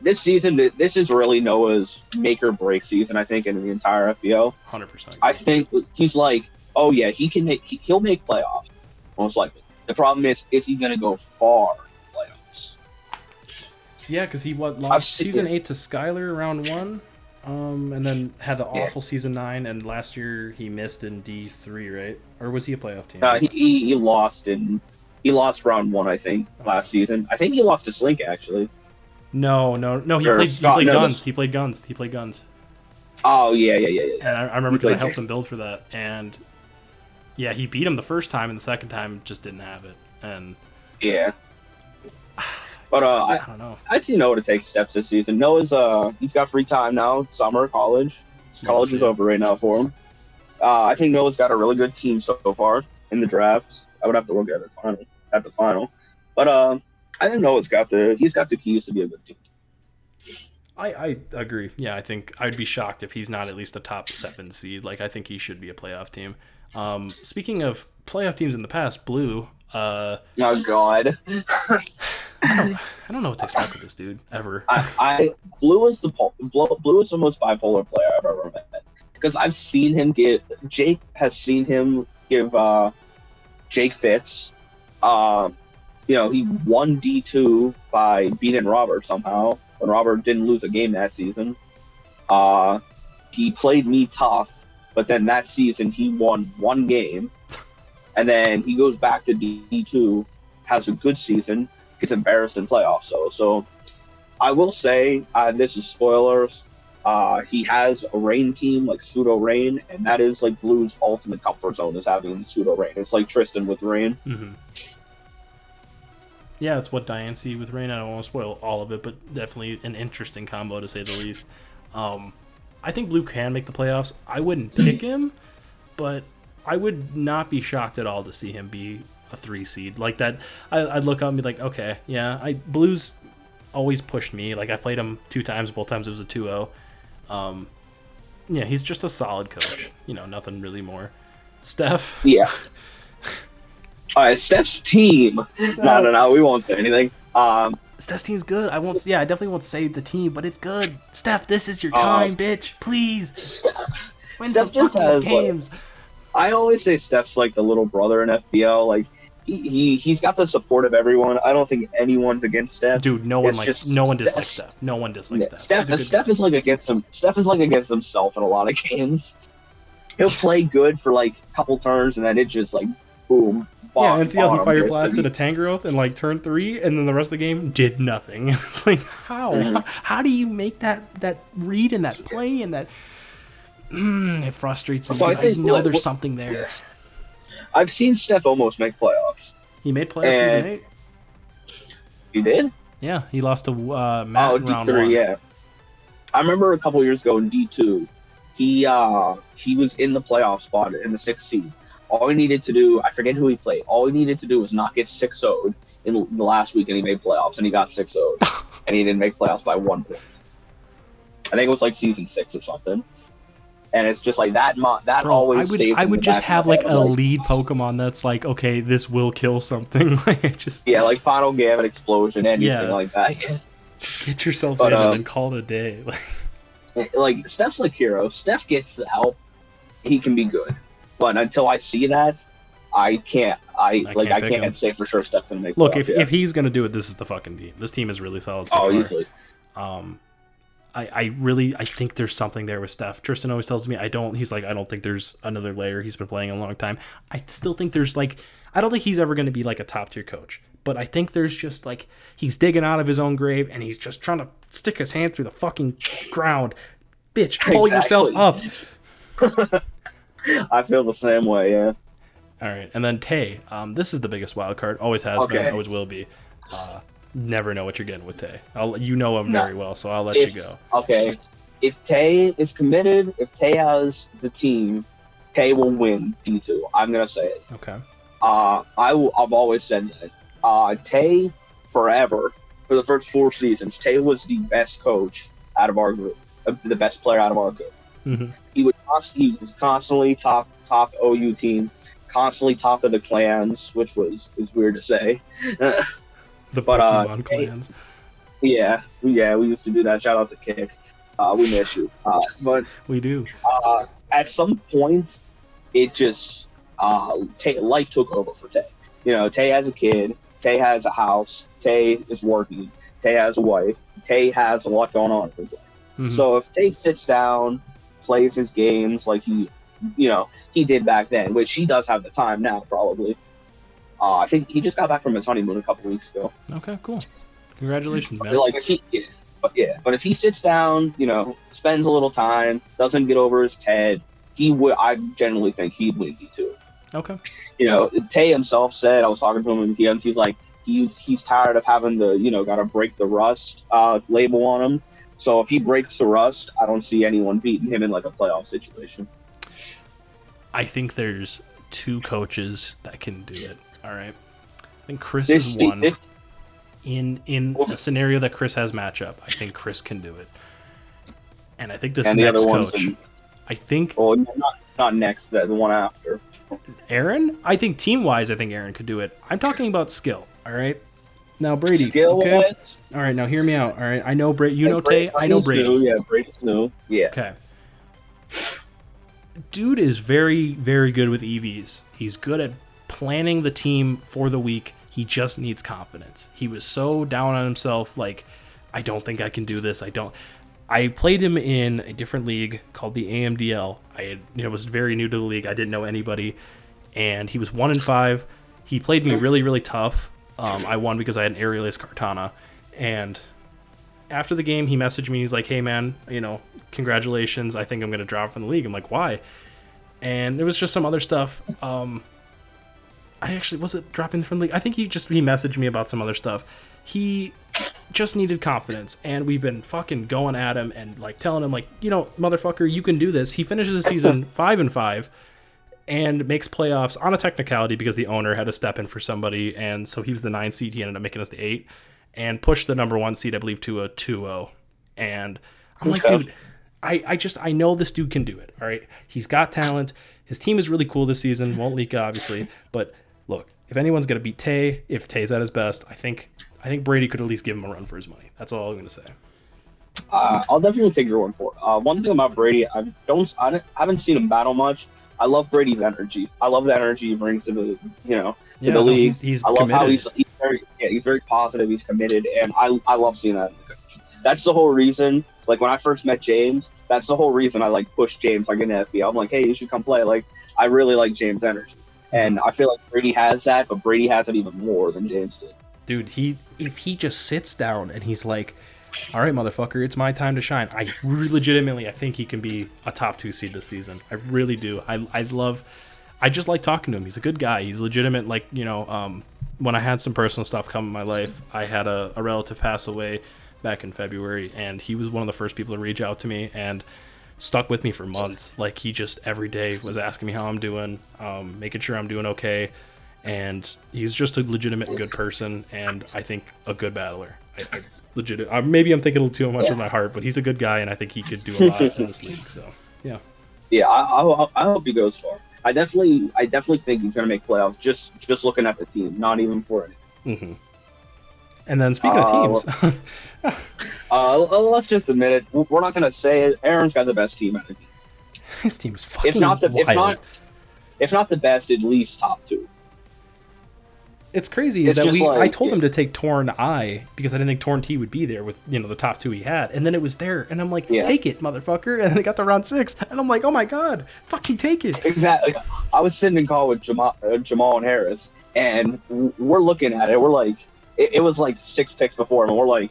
This season, this is really Noah's make or break season, I think, in the entire FBL. 100%. I think he's like, oh yeah, he'll make playoffs, most likely. The problem is he going to go far in playoffs? Yeah, because he lost season 8 to Skylar round 1, and then had the awful season 9, and last year he missed in D3, right? Or was he a playoff team? He lost round 1, I think, last season. I think he lost to Slink, actually. No. He played Guns. He played Guns. Oh yeah. And I remember because I helped him build for that, and yeah, he beat him the first time, and the second time just didn't have it. And yeah, but I don't know. I see Noah to take steps this season. Noah's he's got free time now. Summer, college. College is over right now for him. I think Noah's got a really good team so far in the draft. I would have to look at the final, but I think Noah's got the keys to be a good team. I agree. Yeah, I think I'd be shocked if he's not at least a top 7 seed. Like, I think he should be a playoff team. Speaking of playoff teams in the past, Blue. Oh God. I don't know what to expect with this dude ever. Blue is the most bipolar player I've ever met, because I've seen him Jake has seen him give Jake fits. He won D2 by beating Robert somehow when Robert didn't lose a game that season. He played me tough, but then that season he won one game, and then he goes back to D2, has a good season, gets embarrassed in playoffs. So I will say, this is spoilers, he has a rain team, like pseudo rain, and that is like Blue's ultimate comfort zone, is having pseudo rain. It's like Tristan with rain. Mm-hmm. Yeah, it's what Diane see with rain. I don't want to spoil all of it, but definitely an interesting combo to say the least. I think Blue can make the playoffs. I wouldn't pick him, but I would not be shocked at all to see him be a 3 seed like that. I'd look up and be like, okay, yeah. Blues always pushed me. Like, I played him 2 times. Both times it was a 2-0. Yeah, he's just a solid coach. Nothing really more. Steph. Yeah. All right, Steph's team. No, we won't say anything. Steph's team's good. I definitely won't say the team, but it's good. Steph, this is your time, bitch. Please. Win some fucking games. I always say Steph's like the little brother in FBL. Like, he's got the support of everyone. I don't think anyone's against Steph. Dude, no one dislikes Steph. No one dislikes Steph. Steph is like against him. Steph is like against himself in a lot of games. He'll play good for like a couple turns, and then it just like boom. Yeah, and see how he fire blasted a Tangrowth in like turn 3, and then the rest of the game did nothing. It's like, how? Mm-hmm. How do you make that read and that play and that? It frustrates me because I know there's something there. I've seen Steph almost make playoffs. He made playoffs season 8. He did? Yeah, he lost to Matt in round 1. Yeah. I remember a couple years ago in D2, he was in the playoff spot in the 6th seed. All he needed to do, I forget who he played, all he needed to do was not get 6-0'd in the last week, and he made playoffs, and he got 6-0'd. And he didn't make playoffs by 1 point. I think it was like season 6 or something. And it's just like that. That always stays. I would just have like a lead Pokemon that's like, okay, this will kill something. Like Final Gambit Explosion, anything like that. Yeah. Just get yourself in and then call it a day. Like Steph's like hero. Steph gets the help, he can be good. But until I see that, I can't. I can't say for sure Steph's gonna make. Look, if he's gonna do it, this is the fucking team. This team is really solid so far. Easily. I think there's something there with Steph. Tristan always tells me I don't think there's another layer. He's been playing a long time. I still think there's I don't think he's ever going to be like a top tier coach, but I think there's just like he's digging out of his own grave and he's just trying to stick his hand through the fucking ground. Bitch, pull yourself up. I feel the same way, yeah. All right, and then Tay. This is the biggest wild card. Always has been, always will be. Never know what you're getting with Tay. You know him very well, so I'll let you go. Okay. If Tay is committed, if Tay has the team, Tay will win D2. I'm going to say it. Okay. I've always said that. Tay, forever, for the first 4 seasons, Tay was the best coach out of our group, the best player out of our group. Mm-hmm. He was constantly top OU team, constantly top of the clans, which is weird to say. The Pokemon clans. Yeah, we used to do that. Shout out to Kick. We miss you. But we do. At some point, it just life took over for Tay. Tay has a kid. Tay has a house. Tay is working. Tay has a wife. Tay has a lot going on in his life. Mm-hmm. So if Tay sits down, plays his games like he did back then, which he does have the time now, probably. I think he just got back from his honeymoon a couple weeks ago. Okay, cool. Congratulations, man. But if he sits down, spends a little time, doesn't get over his head, I generally think he'd win D2. Okay. Tay himself said, I was talking to him in DMs, he's like, he's tired of having the, gotta break the rust label on him. So if he breaks the rust, I don't see anyone beating him in like a playoff situation. I think there's 2 coaches that can do it. All right. I think Chris is one. in a scenario that Chris has matchup, I think Chris can do it. And I think this and next the other coach, I think... Well, not next, the one after. Aaron? I think team-wise, I think Aaron could do it. I'm talking about skill, all right? Now, Brady, Skill-wise? okay? All right, now hear me out, all right? I know Brady. You know Tay. I know Brady. New, yeah, Brady's new. Yeah. Okay. Dude is very, very good with EVs. He's good at planning the team for the week. He just needs confidence. He was so down on himself, like, I don't think I can do this. I played him in a different league called the AMDL. Was very new to the league. I didn't know anybody, and he was 1-5. He played me really, really tough. I won because I had an Aerialist Cartana, and after the game, he messaged me. He's like, "Hey, man, congratulations. I think I'm going to drop from the league." I'm like, "Why?" And there was just some other stuff. Was it dropping from the league? I think he messaged me about some other stuff. He just needed confidence, and we've been fucking going at him and like telling him like, motherfucker, you can do this. He finishes the season 5-5 and makes playoffs on a technicality because the owner had to step in for somebody, and so he was the 9 seed. He ended up making us the 8 and pushed the number 1 seed, I believe, to a 2-0. And I'm like, dude, I know this dude can do it. All right, he's got talent. His team is really cool this season. Won't leak, obviously, but look, if anyone's gonna beat Tay, if Tay's at his best, I think Brady could at least give him a run for his money. That's all I'm gonna say. I'll definitely take your one for it. One thing about Brady, I haven't seen him battle much. I love Brady's energy. I love the energy he brings to the to the league. He's I love committed. how he's very positive. He's committed, and I love seeing that in the coach. That's the whole reason. Like when I first met James, that's the whole reason I like pushed James like in FBL. I'm like, hey, you should come play. Like I really like James' energy, and I feel like Brady has that, but Brady has it even more than James did. Dude, if he just sits down and he's like, all right, motherfucker, it's my time to shine. I think he can be a top 2 seed this season. I really do. I just like talking to him. He's a good guy. He's legitimate. Like, when I had some personal stuff come in my life, I had a relative pass away back in February, and he was one of the first people to reach out to me and stuck with me for months. Like, he just every day was asking me how I'm doing, making sure I'm doing okay. And he's just a legitimate and good person, and I think a good battler. Maybe I'm thinking a little too much with my heart, but he's a good guy, and I think he could do a lot in this league. So, yeah. Yeah, I hope he goes far. I definitely think he's gonna make playoffs. Just looking at the team, not even for anything. Mm-hmm. And then speaking of teams, let's just admit it. We're not gonna say it. Aaron's got the best team out of the team. His team is fucking wild. If not the best, at least top 2. It's crazy that I told him to take Torn I because I didn't think Torn T would be there with the top 2 he had, and then it was there, and I'm like, take it, motherfucker, and then it got to round 6, and I'm like, oh my god, fucking take it. Exactly. I was sitting in call with Jamal and Harris, and we're looking at it. We're like, it was like 6 picks before, and we're like,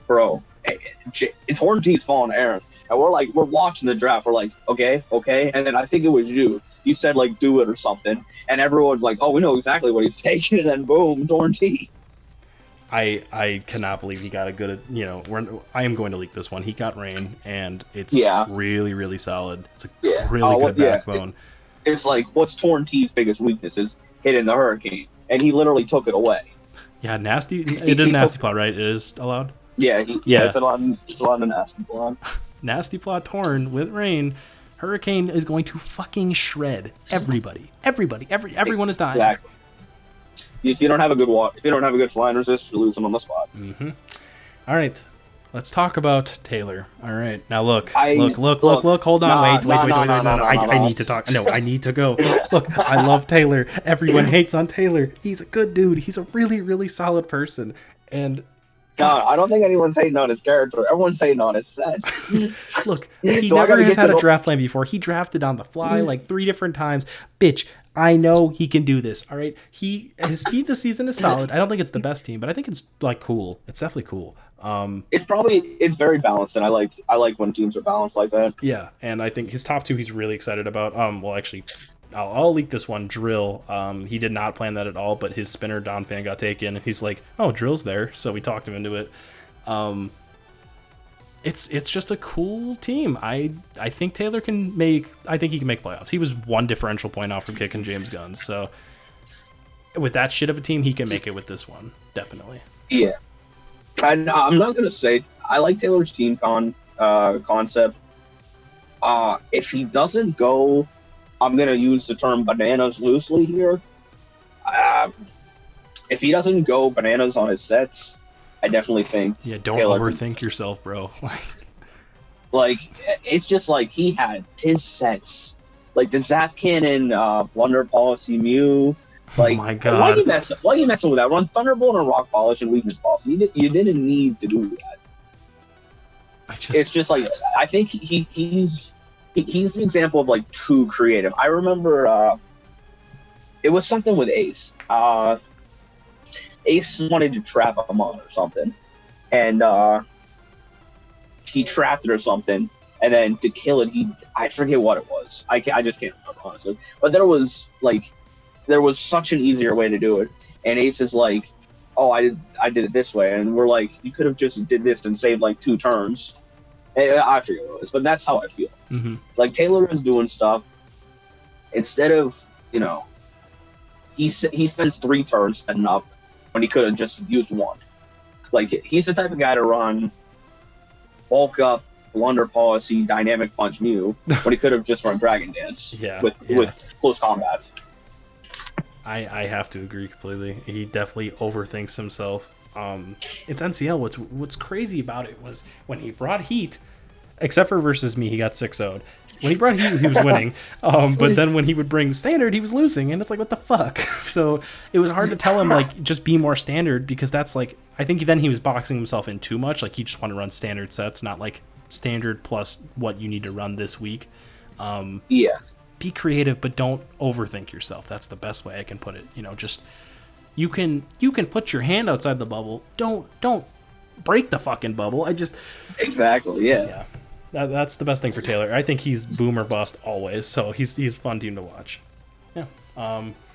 bro, it's Torn T's falling to Aaron, and we're watching the draft. We're like, okay, and then I think it was you. You said, like, do it or something. And everyone's like, oh, we know exactly what he's taking. And then, boom, Torn T. I cannot believe he got a good, I am going to leak this one. He got Rain, and it's really, really solid. It's a really good backbone. It's like, what's Torn T's biggest weakness is hitting the Hurricane. And he literally took it away. Yeah, Nasty. It is Nasty Plot, right? It is allowed? Yeah. It's allowed in Nasty Plot. Nasty Plot Torn with Rain. Hurricane is going to fucking shred everybody. Everyone is dying. Exactly. If you don't have a good flying resist, you lose them on the spot. Mm-hmm. All right, let's talk about Taylor. All right, now look. Hold on, wait. No, I need to talk. No, I need to go. Look, I love Taylor. Everyone hates on Taylor. He's a good dude. He's a really, really solid person, and. God, I don't think anyone's hating on his character. Everyone's hating on his set. Look, he never has had a draft plan before. He drafted on the fly like 3 different times. Bitch, I know he can do this. All right, his team this season is solid. I don't think it's the best team, but I think it's like cool. It's definitely cool. It's very balanced, and I like when teams are balanced like that. Yeah, and I think his top 2 he's really excited about. Well, actually, I'll leak this one. Drill. He did not plan that at all, but his spinner Don Fan got taken, and he's like, "Oh, Drill's there," so we talked him into it. It's just a cool team. I think Taylor can make. I think he can make playoffs. He was 1 differential point off from kicking James Guns, so with that shit of a team, he can make it with this one definitely. Yeah. I'm not gonna say I like Taylor's team concept. If he doesn't go, I'm gonna use the term bananas loosely here. If he doesn't go bananas on his sets, I definitely think don't Taylor overthink yourself, bro. Like it's just like he had his sets, like the Zap Cannon, Blunder Policy Mew. Like, oh my god, why you messing with that? Run Thunderbolt and Rock Polish and Weakness Policy. You didn't need to do that. It's just like I think he's an example of like too creative. I remember it was something with Ace. Ace wanted to trap him on or something, and he trapped it or something, and then to kill it, I forget what it was. I just can't remember honestly. But there was such an easier way to do it, and Ace is like, "Oh, I did it this way," and we're like, "You could have just did this and saved like 2 turns." And I forget what it was, but that's how I feel. Mm-hmm. Like Taylor is doing stuff instead of he spends 3 turns setting up when he could have just used 1. Like he's the type of guy to run bulk up, Blunder Policy, Dynamic Punch Mew when he could have just run Dragon Dance with close combat. I have to agree completely. He definitely overthinks himself. It's NCL. What's crazy about it was when he brought Heat, except for versus me, he got 6-0'd. When he brought Heat, he was winning. But then when he would bring Standard, he was losing, and it's like, what the fuck? So it was hard to tell him like just be more Standard, because that's like, I think then he was boxing himself in too much. Like he just wanted to run Standard sets, not like Standard plus what you need to run this week. Be creative, but don't overthink yourself. That's the best way I can put it. Just you can put your hand outside the bubble. Don't break the fucking bubble. Exactly. Yeah. That's the best thing for Taylor. I think he's boom or bust always. So he's a fun team to watch. Yeah.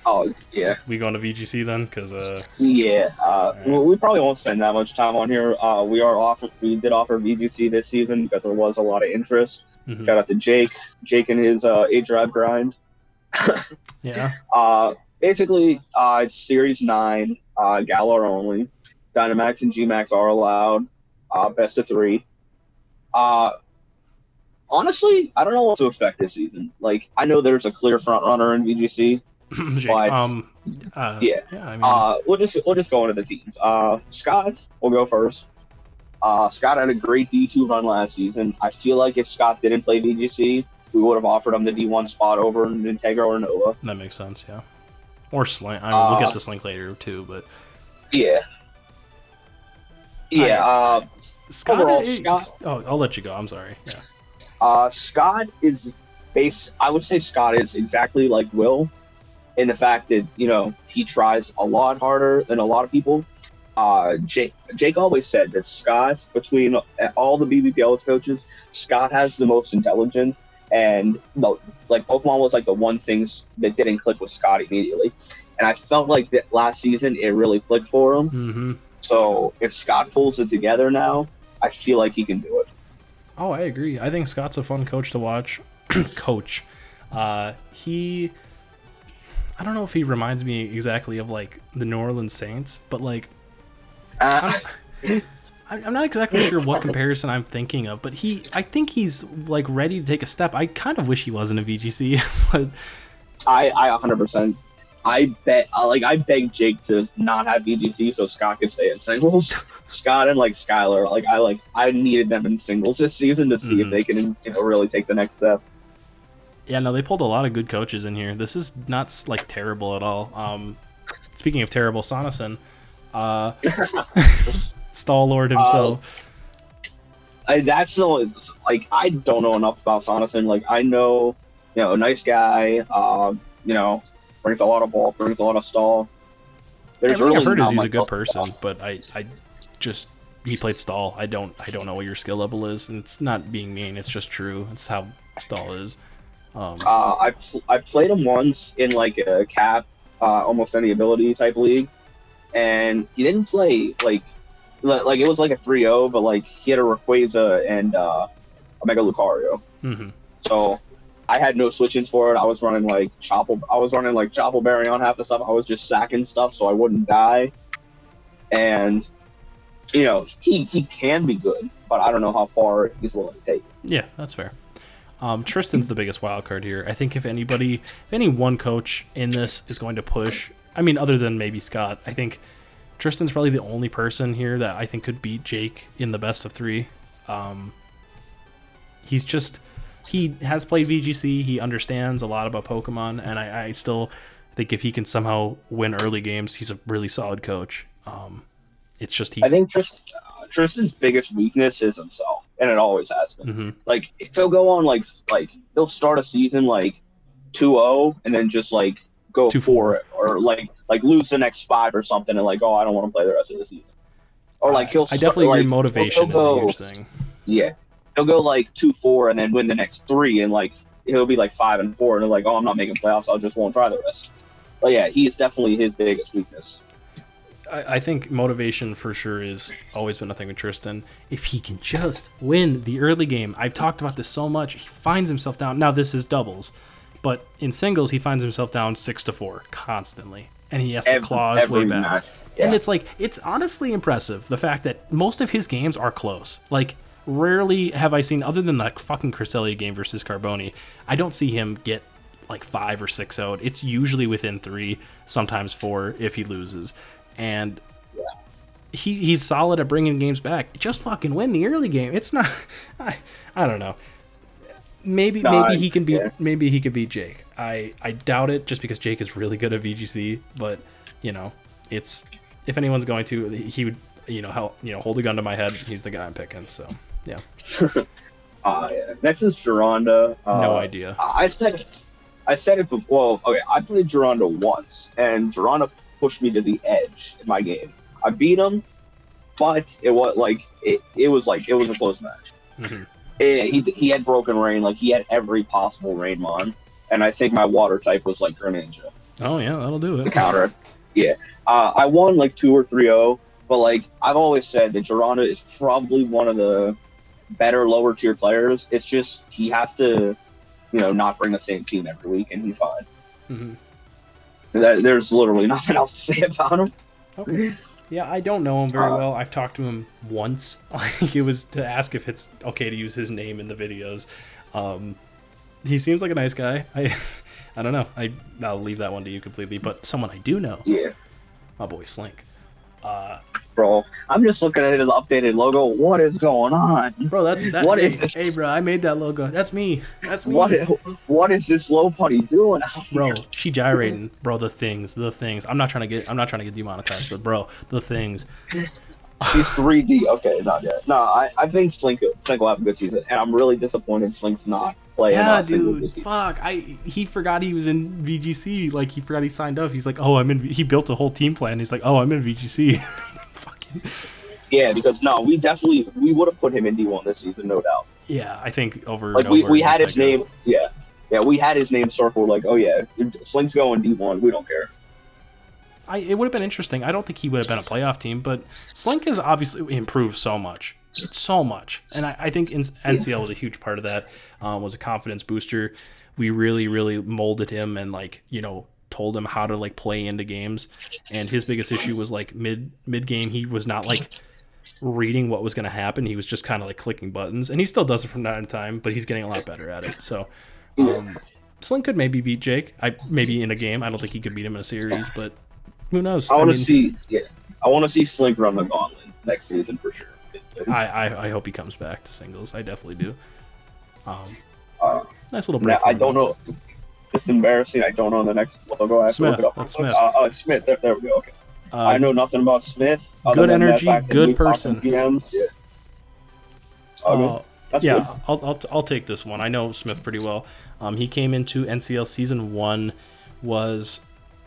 Oh yeah. We going to VGC then? Because we probably won't spend that much time on here. We did offer VGC this season because there was a lot of interest. Mm-hmm. Shout out to Jake and his A-Drive grind. Yeah. Basically, it's Series 9, Galar only. Dynamax and Gmax are allowed. Best of 3. Honestly, I don't know what to expect this season. Like, I know there's a clear front runner in VGC. But, we'll just go into the teams. Scott will go first. Scott had a great D2 run last season. I feel like if Scott didn't play VGC, we would have offered him the D1 spot over Integra or Nova. That makes sense, yeah. Or Slink. I mean, we'll get to Slink later too, but yeah. Scott. I'll let you go. I'm sorry. Yeah. Scott is I would say Scott is exactly like Will, in the fact that he tries a lot harder than a lot of people. Jake always said that Scott, between all the BBPL coaches, Scott has the most intelligence, and Pokemon was like the one thing that didn't click with Scott immediately, and I felt like that last season it really clicked for him. Mm-hmm. So if Scott pulls it together now, I feel like he can do it. Oh, I agree. I think Scott's a fun coach to watch. I don't know if he reminds me exactly of like the New Orleans Saints, but like. I'm not exactly sure what comparison I'm thinking of, but I think he's like ready to take a step. I kind of wish he wasn't a VGC, but I 100%. I begged Jake to not have VGC so Scott could stay in singles. Scott and Skylar, I needed them in singles this season to see if they can really take the next step. Yeah, no, they pulled a lot of good coaches in here. This is not like terrible at all. Speaking of terrible, Sonison. Stall Lord himself. I don't know enough about Sonison. I know, nice guy. Brings a lot of ball, brings a lot of stall. I've heard he's a good person, but he played stall. I don't know what your skill level is, and it's not being mean. It's just true. It's how stall is. I played him once in a cap, almost any ability type league. And he didn't play it was like a 3-0, but he had a Rayquaza and a Mega Lucario. Mm-hmm. So I had no switch-ins for it. I was running Chopple Berry on half the stuff. I was just sacking stuff so I wouldn't die. And he can be good, but I don't know how far he's willing to take it. Yeah, that's fair. Tristan's the biggest wild card here. I think if any one coach in this is going to push, I mean, other than maybe Scott, I think Tristan's probably the only person here that I think could beat Jake in the best of 3. He has played VGC. He understands a lot about Pokemon, and I still think if he can somehow win early games, he's a really solid coach. It's just I think Tristan's biggest weakness is himself, and it always has been. Mm-hmm. Like, he'll go on like he'll start a season like 2-0 and then just like go 2-4 or like lose the next 5 or something, and like, oh, I don't want to play the rest of the season. Or like I definitely agree. Motivation is a huge thing. Yeah, he'll go like 2-4 and then win the next 3, and like he'll be like 5-4, and they're like, oh, I'm not making playoffs. I just won't try the rest. But yeah, he is definitely his biggest weakness. I think motivation for sure is always been a thing with Tristan. If he can just win the early game, I've talked about this so much. He finds himself down. Now this is doubles, but in singles he finds himself down 6-4 constantly, and he has to claw his way back. Yeah. And it's honestly impressive the fact that most of his games are close. Like, rarely have I seen, other than that fucking Cresselia game versus Carboni, I don't see him get like 5 or 6-0'd. It's usually within 3, sometimes 4 if he loses. And he's solid at bringing games back. Just fucking win the early game. It's not. I don't know. Maybe he can beat. Yeah. Maybe he could beat Jake. I doubt it, just because Jake is really good at VGC. But it's, if anyone's going to, he would hold a gun to my head. He's the guy I'm picking. So yeah. Yeah. Next is Geronda. No idea. I said it before. Well, okay, I played Geronda once, and Geronda pushed me to the edge in my game. I beat him, but it was a close match. Mm-hmm. He had Broken Rain, like he had every possible Rainmon, and I think my water type was like Greninja. Oh yeah, that'll do it. The counter. Yeah. I won like 2 or 3-0, but like I've always said that Geronda is probably one of the better lower tier players. It's just he has to, not bring the same team every week, and he's fine. Mm-hmm. There's literally nothing else to say about him. Okay. Yeah, I don't know him very well. I've talked to him once. Like, it was to ask if it's okay to use his name in the videos. He seems like a nice guy. I don't know. I'll leave that one to you completely. But someone I do know. Yeah. My boy Slink. Bro, I'm just looking at his updated logo. What is going on? Bro, what is this? Hey, bro, I made that logo. That's me. What is this low putty doing? Bro, she gyrating. Bro, the things. I'm not trying to get demonetized, but bro, the things. He's 3D. Okay, not yet. No, I think Slink will have a good season, and I'm really disappointed Slink's not playing. Yeah, dude. Fuck. He forgot he was in VGC. Like, he forgot he signed up. He's like, oh, he built a whole team plan. He's like, oh, I'm in VGC. Fucking. Yeah, because we would have put him in D1 this season, no doubt. Yeah, I think over. Like, we had his name. Yeah, we had his name circled. Like, oh yeah, Slink's going D1. We don't care. It would have been interesting. I don't think he would have been a playoff team, but Slink has obviously improved so much. And I think NCL was a huge part of that. Was a confidence booster. We really, really molded him and told him how to play into games. And his biggest issue was mid game. He was not reading what was going to happen. He was just kind of clicking buttons, and he still does it from time to time, but he's getting a lot better at it. So Slink could maybe beat Jake. Maybe in a game. I don't think he could beat him in a series, but who knows? I want to see Slink run the gauntlet next season for sure. I hope he comes back to singles. I definitely do. Nice little break. I don't know. It's embarrassing. I don't know the next logo. I have Smith. to look it up. Smith. Smith. There we go. Okay. I know nothing about Smith. Good energy, good person. Yeah. I'll take this one. I know Smith pretty well. He came into NCL season 1, was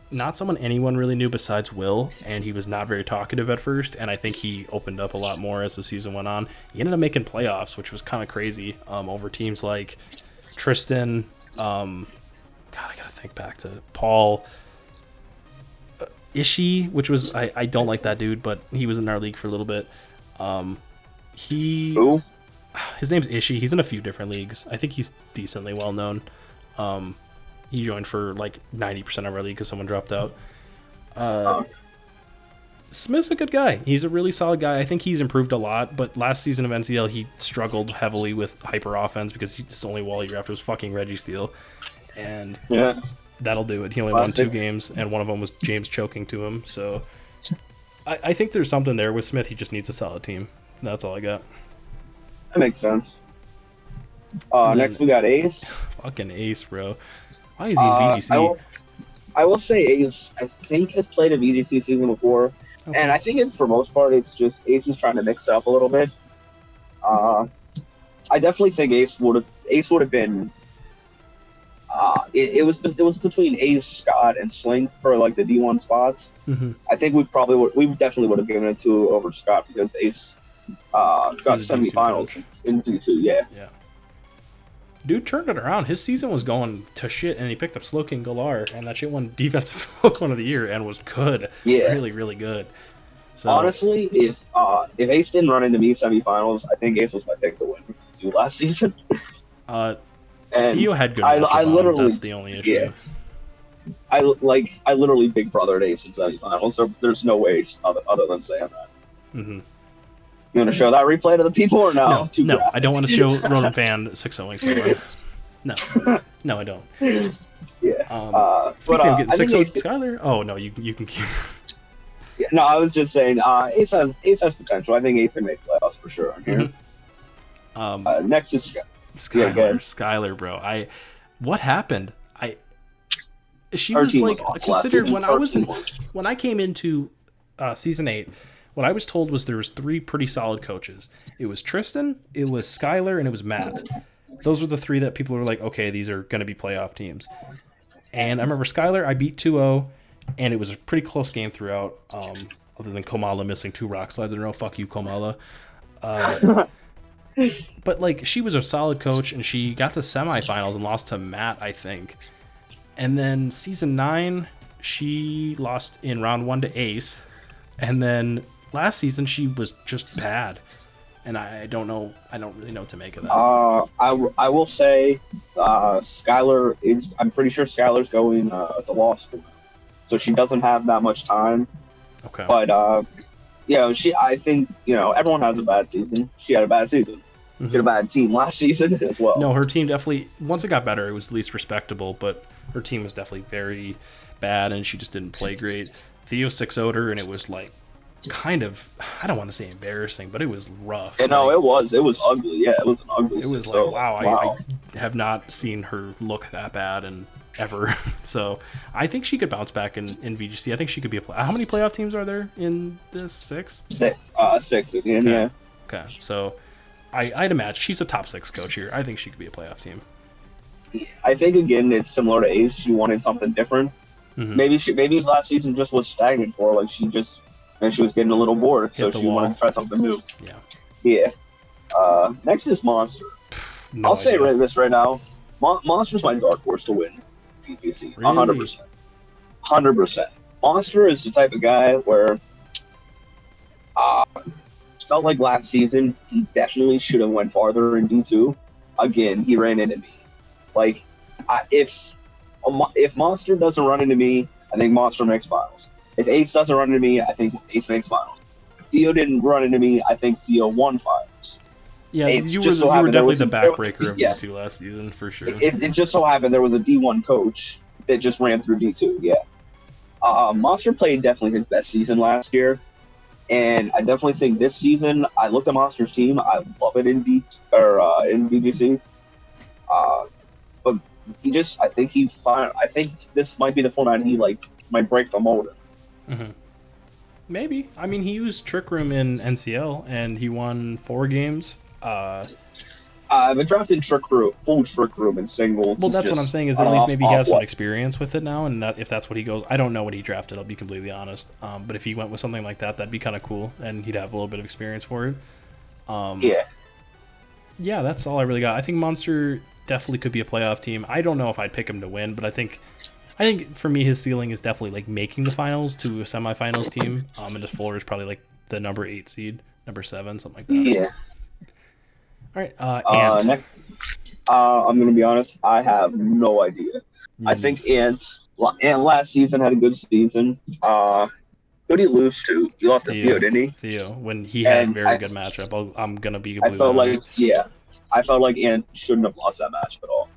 not someone anyone really knew besides Will, and he was not very talkative at first, and I think he opened up a lot more as the season went on. He ended up making playoffs, which was kind of crazy, over teams like Tristan, God, I gotta think back to Paul, Ishii, which was, I don't like that dude, but he was in our league for a little bit. Who? His name's Ishii. He's in a few different leagues. I think he's decently well known. He joined for 90% of our league because someone dropped out. Smith's a good guy. He's a really solid guy. I think he's improved a lot, but last season of NCL, he struggled heavily with hyper offense because his only wall he drafted was fucking Reggie Steele. And that'll do it. He only won 2 games, and one of them was James choking to him. So I think there's something there with Smith. He just needs a solid team. That's all I got. That makes sense. Next, we got Ace. Fucking Ace, bro. Why is he in BGC? I will say Ace, I think, has played a BGC season before. Okay. And I think for most part, it's just Ace is trying to mix it up a little bit. I definitely think Ace would have been. It was between Ace, Scott, and Slink for like the D1 spots. Mm-hmm. I think we definitely would have given it to over Scott because Ace got semifinals in D2. Yeah. Dude turned it around. His season was going to shit, and he picked up Slowking Galar, and that shit won Defensive Pokemon of the Year and was good. Yeah. Really, really good. So, honestly, if Ace didn't run into me semifinals, I think Ace was my pick to win last season. Theo had good matchup. I literally, that's the only issue. Yeah. I literally big brothered Ace in semifinals, so there's no way other than saying that. Mm-hmm. You want to show that replay to the people or no? No, I don't want to show Ronan Fan 6-0ing someone. No, I don't. Yeah. Speaking of getting 6-0 Skylar, oh no, you can keep. Yeah, no, I was just saying, Ace has potential. I think Ace can make playoffs for sure on here. Mm-hmm. Next is Skylar, bro. What happened? She was like considered when I came into season 8. What I was told was there was 3 pretty solid coaches. It was Tristan, it was Skylar, and it was Matt. Those were the 3 that people were like, okay, these are going to be playoff teams. And I remember Skylar, I beat 2-0, and it was a pretty close game throughout, other than Komala missing 2 rock slides in a row. Fuck you, Komala. But, like, she was a solid coach, and she got to semifinals and lost to Matt, I think. And then season 9, she lost in round 1 to Ace. And then last season, she was just bad. And I don't really know what to make of that. I will say Skylar I'm pretty sure Skylar's going to law school. So she doesn't have that much time. Okay. But, I think, everyone has a bad season. She had a bad season. Mm-hmm. She had a bad team last season as well. No, her team definitely, once it got better, it was at least respectable. But her team was definitely very bad, and she just didn't play great. Theo 6-0'd her, and it was like kind of, I don't want to say embarrassing, but it was rough. Yeah, no, it was ugly. Yeah, it was an ugly. It was like, wow. I have not seen her look that bad and ever. So I think she could bounce back in VGC. I think she could be how many playoff teams are there in this? 6? 6 again. Okay. Yeah. Okay, so I'd imagine she's a top 6 coach here. I think she could be a playoff team. I think again it's similar to Ace. She wanted something different. Mm-hmm. Maybe last season just was stagnant for her. Like she was getting a little bored, so she wanted to try something new. Yeah. Next is Monster. I'll say this right now. Monster's my dark horse to win PPC. 100%. 100%. Monster is the type of guy where felt like last season he definitely should have went farther in D2. Again, he ran into me. Like, if Monster doesn't run into me, I think Monster makes finals. If Ace doesn't run into me, I think Ace makes finals. If Theo didn't run into me, I think Theo won finals. Yeah, you were definitely the backbreaker of D2 last season, for sure. It just so happened there was a D1 coach that just ran through D2, yeah. Monster played definitely his best season last year, and I definitely think this season, I looked at Monster's team, I love it in BGC. But I think this might be the format he might break the mold. Mm-hmm. Maybe. I mean, he used Trick Room in NCL, and he won 4 games. I've been drafting full Trick Room in singles. Well, that's what I'm saying, is at least maybe he has some experience with it now, and if that's what he goes, I don't know what he drafted, I'll be completely honest. But if he went with something like that, that'd be kind of cool, and he'd have a little bit of experience for it. Yeah, that's all I really got. I think Monster definitely could be a playoff team. I don't know if I'd pick him to win, but I think for me his ceiling is definitely like making the finals to a semifinals team. And his floor is probably like the number 8 seed, number 7, something like that. Yeah. All right. Ant. Next, I'm gonna be honest. I have no idea. I think Ant last season had a good season. Who did he lose to? He lost to Theo, didn't he? Theo, when he had a very good matchup. I'm gonna be completely honest. I felt like Ant shouldn't have lost that match at all.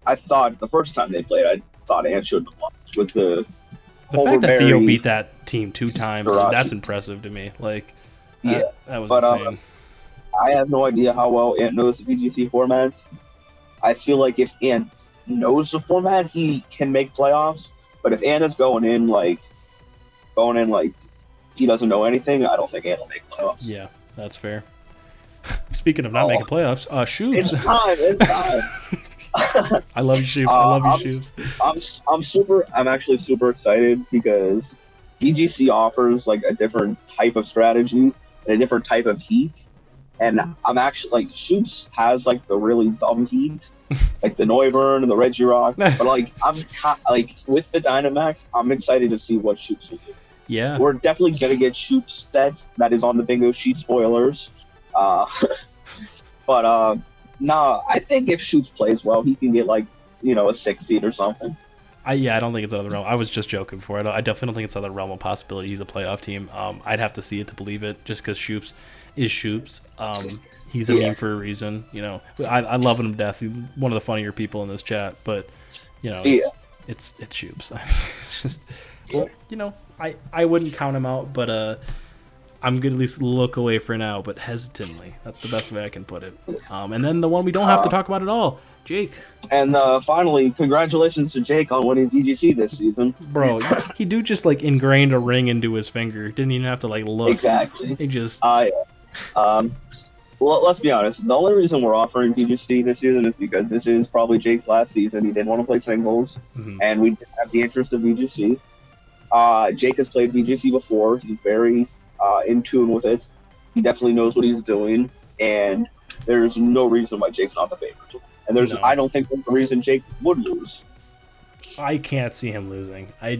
I thought the first time they played, I thought Ant shouldn't have lost with the fact that Theo beat that team 2 times, that's impressive to me. Like, that was insane. I have no idea how well Ant knows the VGC formats. I feel like if Ant knows the format, he can make playoffs. But if Ant is going in like he doesn't know anything, I don't think Ant will make playoffs. Yeah, that's fair. Speaking of not making playoffs, Shoobs. It's time. I love you, Shoobs. I love you, Shoobs. I'm actually super excited because VGC offers like a different type of strategy and a different type of heat. And I'm actually like Shoobs has like the really dumb heat, like the Neuburn and the Regirock. But like I'm like with the Dynamax, I'm excited to see what Shoobs will do. Yeah, we're definitely gonna get Shoobs set. That is on the bingo sheet. Spoilers. But I think if Shoobs plays well, he can get like a 6 seed or something. I don't think it's out of the realm. I was just joking for it. I definitely don't think it's out of the realm of possibility. He's a playoff team. I'd have to see it to believe it, just because Shoobs is Shoobs. He's a meme for a reason. I love him to death. He's one of the funnier people in this chat, but it's Shoobs. It's just I wouldn't count him out, but I'm going to at least look away for now, but hesitantly. That's the best way I can put it. And then the one we don't have to talk about at all, Jake. And finally, congratulations to Jake on winning DGC this season. Bro, he just like ingrained a ring into his finger. Didn't even have to like look. Exactly. He just... Well, let's be honest. The only reason we're offering DGC this season is because this is probably Jake's last season. He didn't want to play singles, and we didn't have the interest of VGC. Jake has played VGC before. He's very in tune with it. He definitely knows what he's doing, and there's no reason why Jake's not the favorite. And I don't think there's a reason Jake would lose. I can't see him losing. I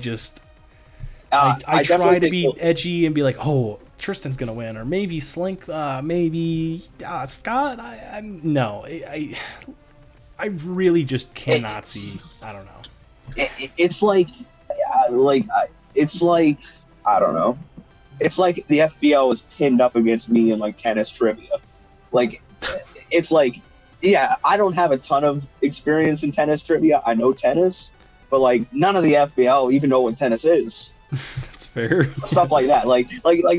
try to be edgy and be like, oh, Tristan's gonna win, or maybe Slink, maybe Scott. I really just cannot see. I don't know. It's like I don't know. It's like the FBL is pinned up against me in like tennis trivia. Like, it's like, yeah, I don't have a ton of experience in tennis trivia. I know tennis, but like none of the FBL even know what tennis is. That's fair. Stuff like that. Like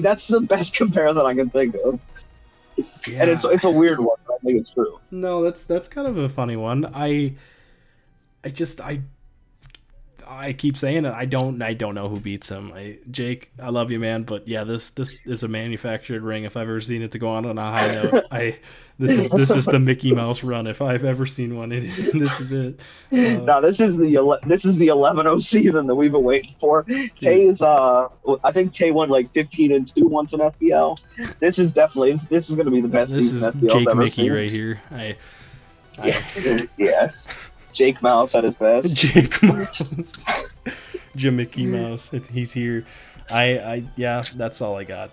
that's the best comparison I can think of. Yeah. And it's a weird one, but I think it's true. No, that's kind of a funny one. I keep saying it. I don't know who beats him. Jake, I love you, man, but yeah, this is a manufactured ring. If I've ever seen it to go on a high note, this is the Mickey Mouse run. If I've ever seen one, this is it. No, this is the 11-0 season that we've been waiting for. Tay's I think Tay won like 15-2 once in FBL. This is going to be the best season FBL's Jake ever Mickey seen. right here. Yeah. Jake Mouse at his best. Jake Mouse. Jim Mickey Mouse. He's here. Yeah, that's all I got.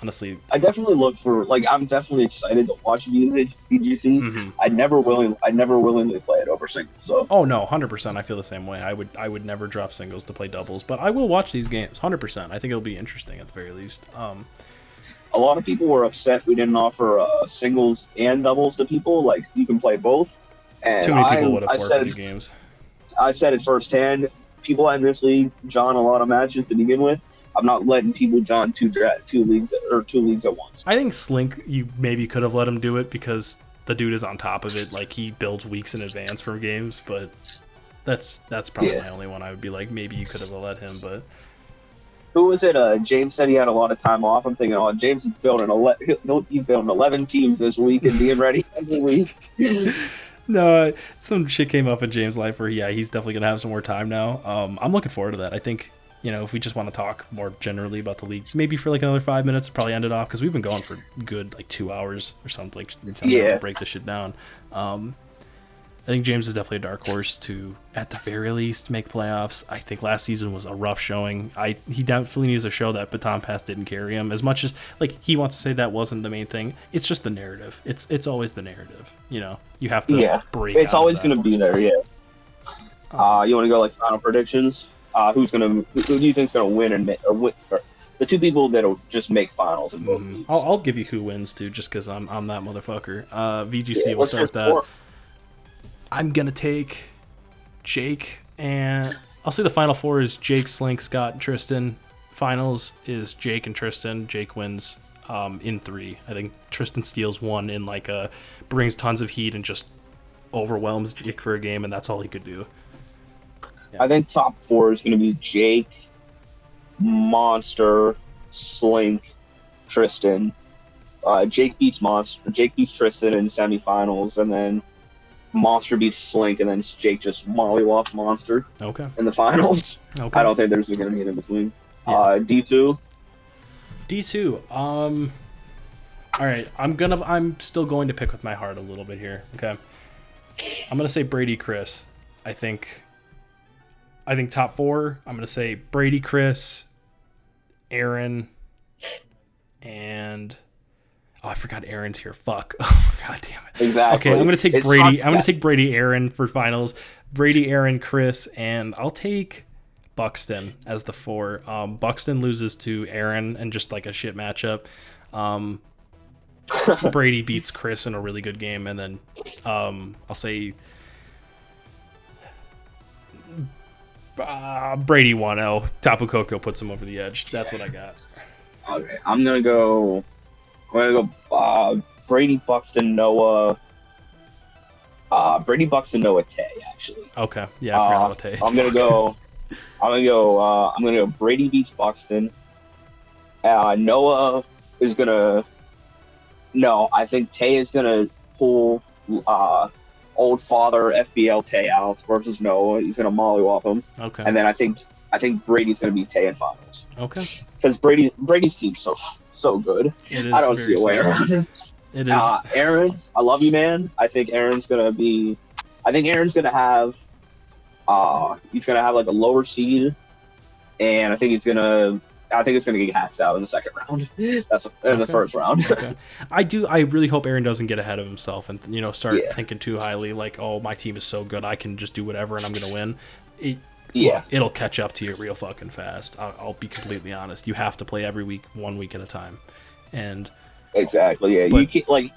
Honestly. I definitely look for I'm definitely excited to watch VGC. Mm-hmm. I'd never willingly play it over singles. So. Oh no, 100%. I feel the same way. I would never drop singles to play doubles, but I will watch these games. 100%. I think it'll be interesting at the very least. A lot of people were upset we didn't offer singles and doubles to people. Like, you can play both. And too many people would have forfeited games. I said it firsthand. People in this league John a lot of matches to begin with. I'm not letting people John two leagues at once. I think Slink, you maybe could have let him do it because the dude is on top of it. Like, he builds weeks in advance for games, but that's probably my only one. I would be like, maybe you could have let him, but. Who was it? James said he had a lot of time off. I'm thinking, James is building 11 teams this week and being ready every week. No, some shit came up in James' life where, he's definitely going to have some more time now. I'm looking forward to that. I think, if we just want to talk more generally about the league, maybe for like another 5 minutes, probably end it off, because we've been going for good, 2 hours or something. To break this shit down. I think James is definitely a dark horse to, at the very least, make playoffs. I think last season was a rough showing. He definitely needs to show that Baton Pass didn't carry him. As much as he wants to say that wasn't the main thing, it's just the narrative. It's always the narrative. You have to break. It's always going to be there. Yeah. You want to go final predictions? who do you think's gonna win or the two people that'll just make finals in both leagues? I'll give you who wins too, just because I'm that motherfucker. VGC, we'll start with that. I'm gonna take Jake, and I'll say the final four is Jake, Slink, Scott, and Tristan. Finals is Jake and Tristan. Jake wins in 3. I think Tristan steals 1 in brings tons of heat and just overwhelms Jake for a game, and that's all he could do. Yeah. I think top 4 is going to be Jake, Monster, Slink, Tristan. Jake beats Tristan in semifinals, and then Monster beats Slink, and then Jake just mollywops Monster. Okay. In the finals. Okay. I don't think there's going to be an in between. Yeah. D2. All right. I'm still going to pick with my heart a little bit here. Okay. I'm gonna say Brady, Chris. I think top 4. I'm gonna say Brady, Chris, Aaron, and I forgot Aaron's here. Fuck. Oh, God damn it. Exactly. Okay, I'm gonna take Brady. I'm gonna take Brady, Aaron for finals. Brady, Aaron, Chris, and I'll take Buxton as the 4. Buxton loses to Aaron and just a shit matchup. Brady beats Chris in a really good game, and then I'll say Brady 1-0. Tapu Koko puts him over the edge. That's what I got. Okay, I'm gonna go Brady, Buxton, Noah. Brady, Buxton, Noah, Tay. Actually. Okay. Yeah, I forgot about Tay. I'm gonna go Brady beats Buxton. Noah is gonna. No, I think Tay is gonna pull old father FBL Tay out versus Noah. He's gonna mollywop him. Okay. And then I think Brady's gonna beat Tay in finals. Okay. Because Brady's team's so good. It is. I don't see a way around it. It is. Aaron, I love you, man. I think Aaron's gonna have he's gonna have a lower seed, and I think it's gonna get hacked out in the second round. That's in the first round. Okay. I really hope Aaron doesn't get ahead of himself and start thinking too highly. Oh, my team is so good, I can just do whatever and I'm gonna win. It'll catch up to you real fucking fast. I'll be completely honest. You have to play every week, 1 week at a time, and exactly. Yeah, you can't,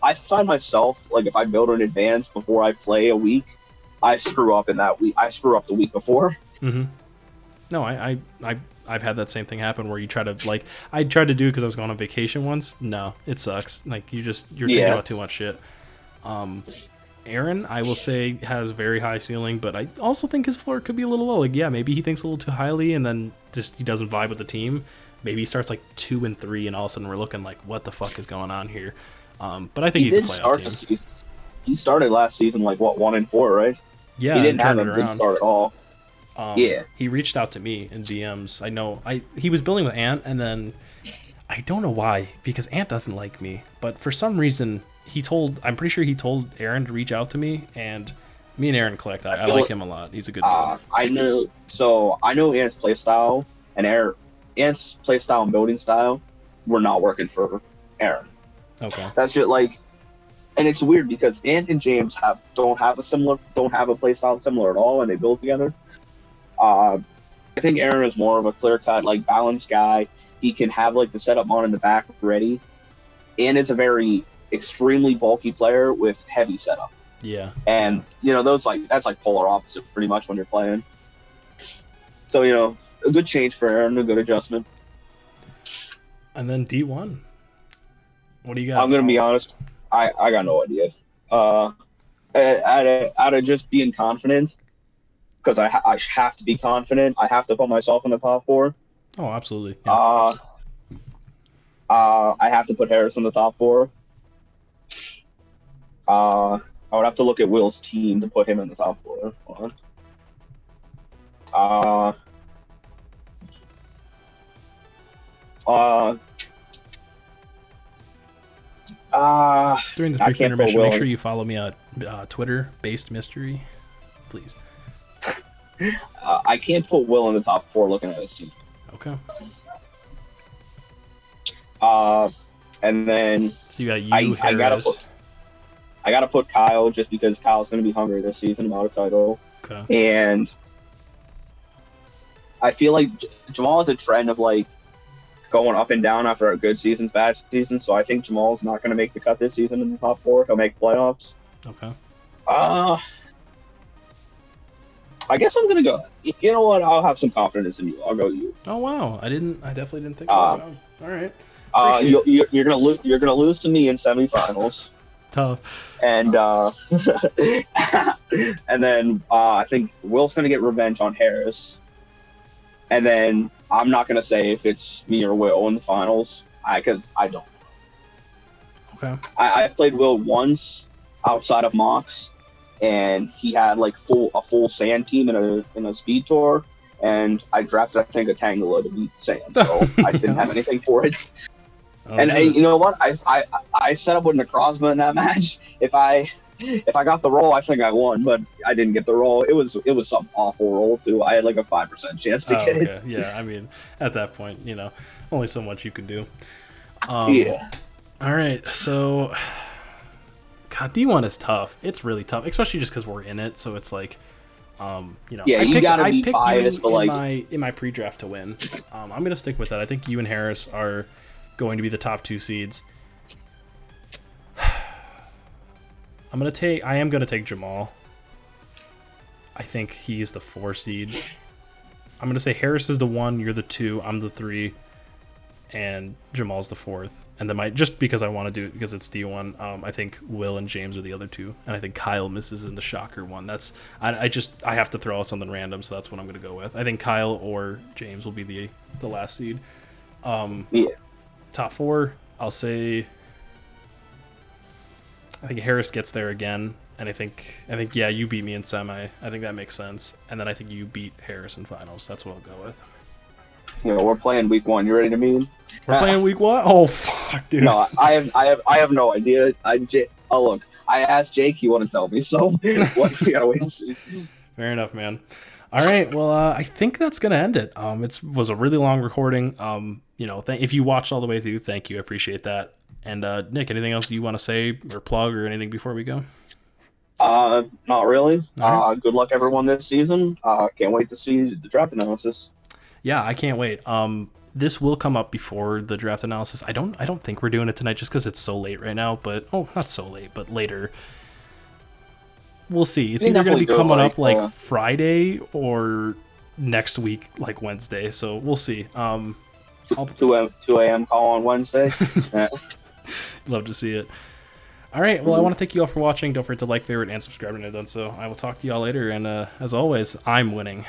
I find myself if I build in advance before I play a week, I screw up in that week. I screw up the week before. Mm-hmm. No, I've had that same thing happen where you try to I tried to do it because I was going on vacation once. No, it sucks. You're thinking about too much shit. Aaron, I will say, has a very high ceiling, but I also think his floor could be a little low. Maybe he thinks a little too highly, and then just he doesn't vibe with the team. Maybe he starts 2-3, and all of a sudden we're looking what the fuck is going on here? But I think he's a playoff team. He started last season 1-4, right? Yeah, he didn't have a good start at all. He reached out to me in DMs. I know he was building with Ant, and then I don't know why, because Ant doesn't like me, but for some reason I'm pretty sure he told Aaron to reach out to me, and me and Aaron clicked. I like him a lot. He's a good dude. I know Ant's playstyle and Ant's playstyle and building style were not working for Aaron. Okay. That's just and it's weird because Ant and James don't have a playstyle similar at all, and they build together. I think Aaron is more of a clear-cut, balanced guy. He can have the setup on in the back ready, and is a very extremely bulky player with heavy setup. Yeah. And those that's polar opposite pretty much when you're playing. So a good change for Aaron, a good adjustment. And then D1, what do you got? I'm gonna be honest, I got no idea. Out of just being confident. Because I have to be confident. I have to put myself in the top 4. Oh, absolutely. Yeah. I have to put Harris in the top 4. I would have to look at Will's team to put him in the top 4. Hold on. During this brief intermission, make sure you follow me on Twitter, Based Mystery, please. I can't put Will in the top 4 looking at his team. Okay. And then so you got Harris. I gotta put Kyle just because Kyle's gonna be hungry this season about a title. Okay. And I feel like Jamal has a trend of like going up and down after a good season's bad season. So I think Jamal's not going to make the cut this season in the top 4. He'll make playoffs. Okay. I guess I'm gonna go. You know what? I'll have some confidence in you. I'll go you. Oh wow! I definitely didn't think. All right. You're gonna lose. You're gonna lose to me in semifinals. Tough. And and then I think Will's gonna get revenge on Harris. And then I'm not gonna say if it's me or Will in the finals, because I don't. Okay. I played Will once outside of Mox. And he had like a full sand team in a speed tour, and I drafted I think a Tangela to beat sand, so I didn't have anything for it. And you know what? I set up with Necrozma in that match. If I got the roll, I think I won, but I didn't get the roll. It was some awful roll too. I had like a 5% chance to get it. Yeah, I mean, at that point, only so much you could do. Yeah. All right, so. God, D1 is tough. It's really tough, especially just because we're in it. So it's like, Yeah, you gotta be biased, but like in my pre-draft to win. I'm gonna stick with that. I think you and Harris are going to be the top 2 seeds. I am gonna take Jamal. I think he's the 4 seed. I'm gonna say Harris is the 1, you're the 2, I'm the 3, and Jamal's the 4th. And then just because I want to do it because it's D1, I think Will and James are the other 2, and I think Kyle misses in the shocker one. I have to throw out something random, so that's what I'm going to go with. I think Kyle or James will be the last seed. Top 4, I'll say. I think Harris gets there again, and I think yeah, you beat me in semi. I think that makes sense, and then I think you beat Harris in finals. That's what I'll go with. We're playing week 1. You ready to mean? We're playing week 1? Oh fuck, dude. No, I have no idea. Look, I asked Jake, he wouldn't tell me, so what we gotta wait and see. Fair enough, man. All right, well, I think that's gonna end it. It was a really long recording. If you watched all the way through, thank you, I appreciate that. And Nick, anything else you want to say or plug or anything before we go? Not really. Right. Good luck everyone this season. Can't wait to see the draft analysis. Yeah, I can't wait. This will come up before the draft analysis. I don't think we're doing it tonight just because it's so late right now. But not so late, but later. We'll see. It's either going to be coming up like Friday or next week, like Wednesday. So we'll see. 2 a.m. call on Wednesday. Love to see it. All right. Well, I want to thank you all for watching. Don't forget to like, favorite, and subscribe if you've done so. I will talk to you all later. And as always, I'm winning.